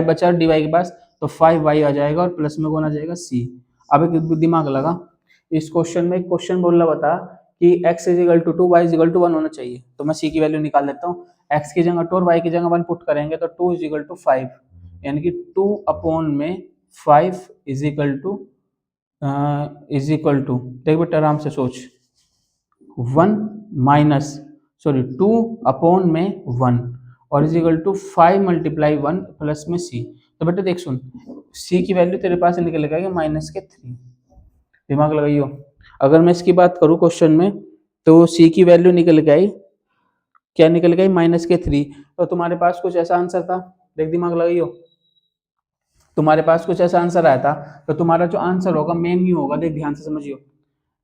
बचा dy के पास, तो 5y आ जाएगा और प्लस में कौन आ जाएगा, c। अब एक दिमाग लगा, इस क्वेश्चन में क्वेश्चन बोलना बता कि x is equal to 2, y is equal to 1 होना चाहिए, तो मैं c की वैल्यू निकाल देता हूँ, x की जगह 2 और y की जगह 1 पुट करेंगे तो 2 इज इक्वल टू 5, यानी कि 2 अपॉन में 5 इज इक्वल टू देख बेटा आराम से सोच, 2 अपॉन में 1 और is equal to 5 multiply 1 plus में c। तो बेटा देख सुन, c की वैल्यू तेरे पास निकल गया -3, दिमाग लगाइयो। अगर मैं इसकी बात करूं क्वेश्चन में, तो c की वैल्यू निकल गई, क्या निकल गई, -3, तो तुम्हारे पास कुछ ऐसा आंसर था, देख दिमाग लगाइयो, तुम्हारे पास कुछ ऐसा आंसर आया था, तो तुम्हारा जो आंसर होगा मेन ही होगा, देख ध्यान से समझियो,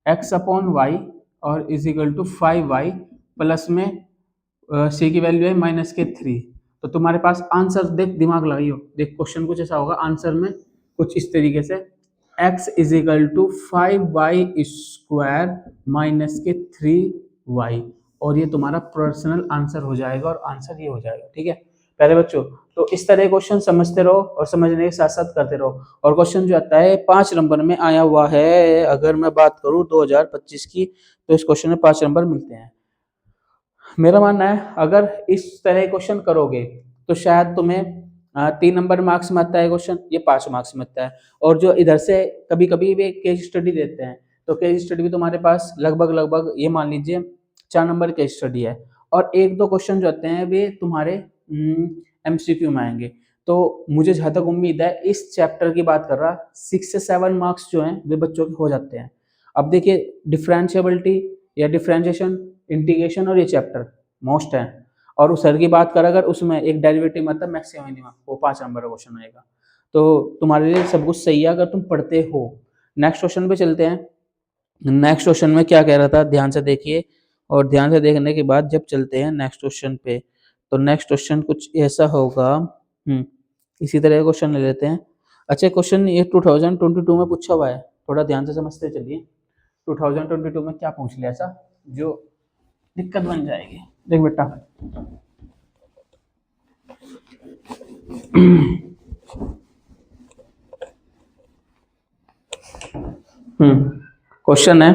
x अपॉन वाई और is equal to 5y plus में c की वैल्यू है -3, तो तुम्हारे पास आंसर देख दिमाग लगाइयो, देख क्वेश्चन कुछ ऐसा होगा आंसर में कुछ इस तरीके से, x is equal to 5y² -3y, और ये तुम्हारा पर्सनल आंसर हो जाएगा, और आंसर ये हो जाएगा। ठीक है प्यारे बच्चों, तो इस तरह क्वेश्चन समझते रहो और समझने के साथ साथ करते रहो। और क्वेश्चन जो आता है 5 नंबर में आया हुआ है, अगर मैं बात करूं 2025 की, तो इस क्वेश्चन में 5 नंबर मिलते हैं। मेरा मानना है अगर इस तरह क्वेश्चन करोगे तो शायद तुम्हें 3 नंबर मार्क्स में आता है क्वेश्चन, ये 5 मार्क्स में आता है। और जो इधर से कभी कभी वे केस स्टडी देते हैं, तो केस स्टडी भी तुम्हारे पास लगभग ये मान लीजिए 4 नंबर केस स्टडी है, और 1-2 क्वेश्चन जो आते हैं वे तुम्हारे MCQ में आएंगे। तो मुझे जहाँ तक उम्मीद है इस चैप्टर की बात कर रहा 6 से 7 मार्क्स जो हैं वे बच्चों के हो जाते हैं। अब देखिए डिफरेंशिएबिलिटी या डिफरेंशिएशन, इंटीग्रेशन और ये चैप्टर मोस्ट है। और उस सर की बात कर अगर उसमें एक डेरिवेटिव मतलब मैक्सिमम मिनिमम, वो 5 नंबर का क्वेश्चन आएगा। तो तुम्हारे लिए सब कुछ सही है अगर तुम पढ़ते हो। नेक्स्ट क्वेश्चन पे चलते हैं। नेक्स्ट क्वेश्चन में क्या कह रहा था ध्यान से देखिए, और ध्यान से देखने के बाद जब चलते हैं नेक्स्ट क्वेश्चन पे, तो नेक्स्ट क्वेश्चन कुछ ऐसा होगा। इसी तरह का क्वेश्चन ले लेते हैं। अच्छा क्वेश्चन ये 2022 में पूछा हुआ है, थोड़ा ध्यान से समझते चलिए। 2022 में क्या पूछ लिया ऐसा जो दिक्कत बन जाएगी। देख बेटा क्वेश्चन है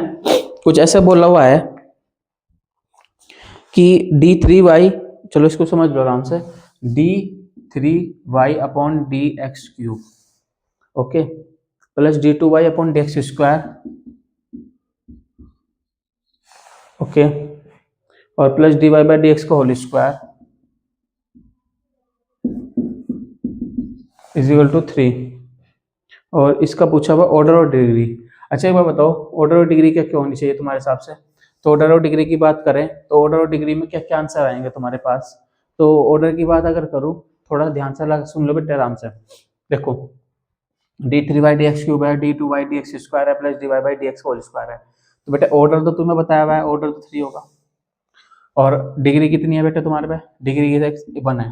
कुछ ऐसा बोला हुआ है कि d3y, चलो इसको समझ लो आराम से, d3y upon D x cube, okay, plus d2y upon D x square, okay, और plus dy by D x का whole square is equal to 3। और इसका पूछा हुआ ऑर्डर और डिग्री। अच्छा एक बार बताओ ऑर्डर और डिग्री क्या क्यों होनी चाहिए तुम्हारे हिसाब से? तो ऑर्डर और डिग्री की बात करें तो ऑर्डर और डिग्री में क्या क्या आंसर आएंगे तुम्हारे पास? तो ऑर्डर की बात अगर करूँ, थोड़ा ध्यान से सुन लो बेटे आराम से। देखो d3 डी एक्स क्यूब है, d2 डी एक्स स्क्वायर है, plus dy by D x whole square है। तो बेटे ऑर्डर तो तुम्हें बताया हुआ है, ऑर्डर तो 3 होगा। और डिग्री कितनी है बेटे तुम्हारे पे? डिग्री 1 है,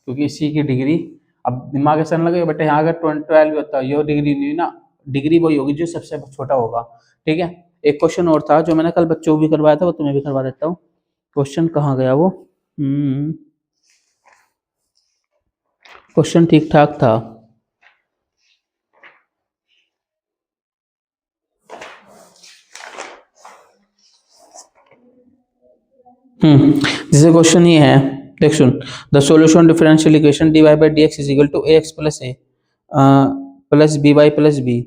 क्योंकि इसी की डिग्री, अब दिमाग ऐसा लगे बेटे यहाँ अगर 12 होता है, ये डिग्री नहीं ना, डिग्री वही होगी जो सबसे छोटा होगा। ठीक है। एक क्वेश्चन और था जो मैंने कल बच्चों को भी करवाया था, वो तुम्हें भी करवा देता हूँ। क्वेश्चन कहाँ गया वो? क्वेश्चन ठीक ठाक था। जैसे क्वेश्चन ये है, देख सुन, the solution differential equation dy by D x is equal to ax plus a plus b y plus b.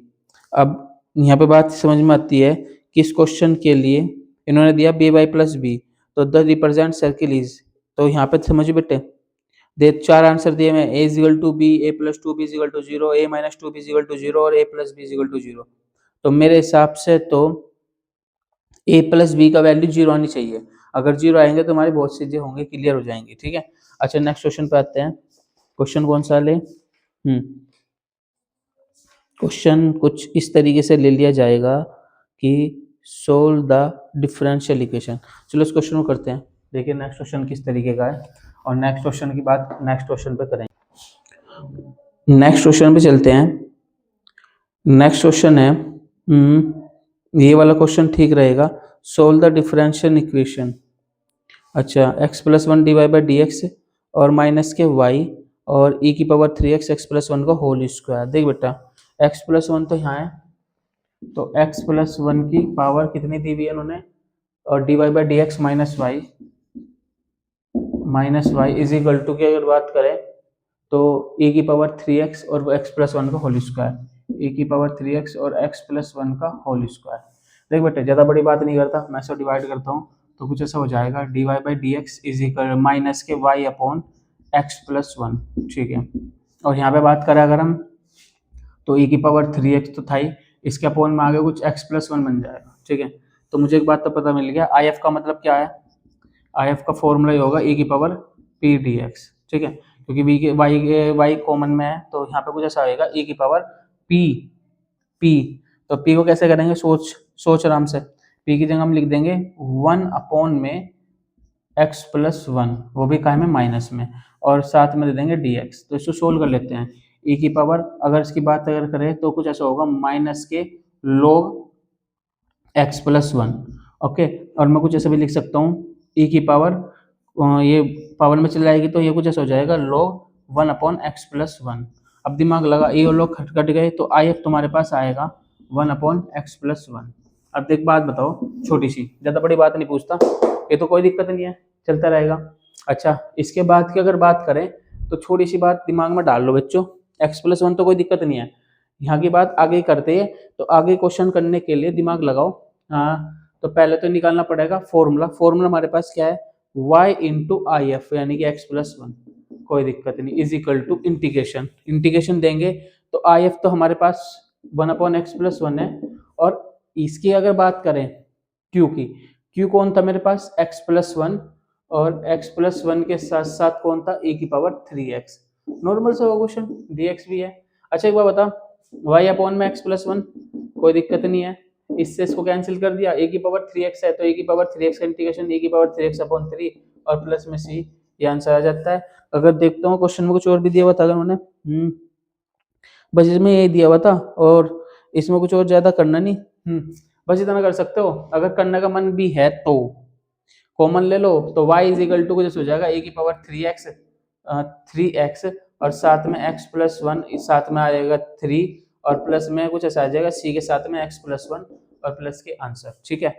अब यहाँ पे बात समझ में आती है कि इस क्वेश्चन के लिए इन्होंने दिया बी वाई प्लस बी, तो द रिप्रेजेंट सर्किल इज, तो यहाँ पे समझ बेटे दे 4 आंसर दिए मैं, a is equal to b, a plus 2b is equal to 0, a minus 2b is equal to 0 और a plus b is equal to 0। तो मेरे हिसाब से तो a प्लस बी का वैल्यू 0 आनी चाहिए। अगर 0 आएंगे तो हमारी बहुत चीजें होंगी, क्लियर हो जाएंगी। ठीक है। अच्छा नेक्स्ट क्वेश्चन पे आते हैं। क्वेश्चन कौन सा ले? क्वेश्चन कुछ इस तरीके से ले लिया जाएगा कि सोल्व द डिफरेंशियल इक्वेशन। चलो इस क्वेश्चन को करते हैं, देखिए नेक्स्ट क्वेश्चन किस तरीके का है, और नेक्स्ट क्वेश्चन की बात नेक्स्ट क्वेश्चन पे करेंगे। नेक्स्ट क्वेश्चन पे चलते हैं। नेक्स्ट क्वेश्चन है, ये वाला क्वेश्चन ठीक रहेगा, सोल्व द डिफरेंशियल इक्वेशन। अच्छा x plus 1 d Y by D x और माइनस के y और e की पावर 3x x प्लस 1 का होल स्क्वायर। देख बेटा x प्लस 1 तो यहाँ है, तो x प्लस 1 की पावर कितनी दी हुई है उन्होंने, और d Y by D x minus y is equal to की अगर बात करें तो e की पावर 3x और x प्लस 1 का होल स्क्वायर, e की पावर 3x और x प्लस 1 का होल स्क्वायर। देख बेटे ज़्यादा बड़ी बात नहीं करता, मैं इसको डिवाइड करता हूँ तो कुछ ऐसा हो जाएगा, d Y by D x is equal minus के वाई अपॉन एक्स प्लस 1। ठीक है। और यहाँ पे बात करें अगर हम, तो e की पावर 3x तो था ही, इसके अपॉन में आगे कुछ x प्लस 1 बन जाएगा। ठीक है। तो मुझे एक बात तो पता मिल गया, आई एफ का मतलब क्या है? आई एफ का फॉर्मूला ही होगा e की पावर पी डी एक्स। ठीक है, क्योंकि v के y कॉमन में है, तो यहाँ पे कुछ ऐसा आएगा e की पावर p। तो p को कैसे करेंगे, सोच आराम से। p की जगह हम लिख देंगे 1 अपॉन में x प्लस 1, वो भी कहाँ में, माइनस में, और साथ में दे देंगे dx। तो इसको सोल्व कर लेते हैं। e की पावर अगर इसकी बात अगर करें तो कुछ ऐसा होगा माइनस के log x प्लस 1। ओके, और मैं कुछ ऐसा भी लिख सकता हूँ e की पावर, ये पावर में चल जाएगी तो ये कुछ ऐसा हो जाएगा log 1 अपॉन एक्स प्लस 1। अब दिमाग लगा, ये लोग कट गए तो आई एफ तुम्हारे पास आएगा 1 अपॉन एक्स प्लस 1। अब देख बात बताओ छोटी सी, ज़्यादा बड़ी बात नहीं पूछता, ये तो कोई दिक्कत नहीं है, चलता रहेगा। अच्छा इसके बाद की अगर बात करें तो छोटी सी बात दिमाग में डाल लो बच्चों, एक्स प्लस 1 तो कोई दिक्कत नहीं है, यहाँ की बात आगे करते हैं। तो आगे क्वेश्चन करने के लिए दिमाग लगाओ। हाँ, तो पहले तो निकालना पड़ेगा फॉर्मूला। फॉर्मूला हमारे पास क्या है, y इंटू आई एफ, यानी कि x प्लस 1। कोई दिक्कत नहीं, इज इक्वल टू इंटीग्रेशन देंगे तो आई एफ तो हमारे पास 1/x+1 है, और इसकी अगर बात करें क्यू की, क्यू कौन था मेरे पास x+1, और x+1 के साथ साथ कौन था e⁻3x। नॉर्मल सा क्वेश्चन, dx भी है। अच्छा एक बार बता, y/x+1 कोई दिक्कत नहीं है, इससे इसको कैंसिल कर दिया, e⁻3x है तो e⁻3x का इंटीग्रेशन e⁻3x/3 और प्लस में c, ये आंसर आ जाता है। अगर देखता हूँ क्वेश्चन में कुछ और भी दिया हुआ था अगर उन्होंने, बस इसमें यही दिया हुआ था और इसमें कुछ और ज्यादा करना नहीं, बस इतना कर सकते हो। अगर करने का मन भी है तो कॉमन ले लो, तो y इज इक्वल टू कुछ हो जाएगा e⁻3x और साथ में x+1, साथ में आ जाएगा 3 और प्लस में कुछ ऐसा आ जाएगा c के साथ में x+1 और प्लस के आंसर, ठीक है।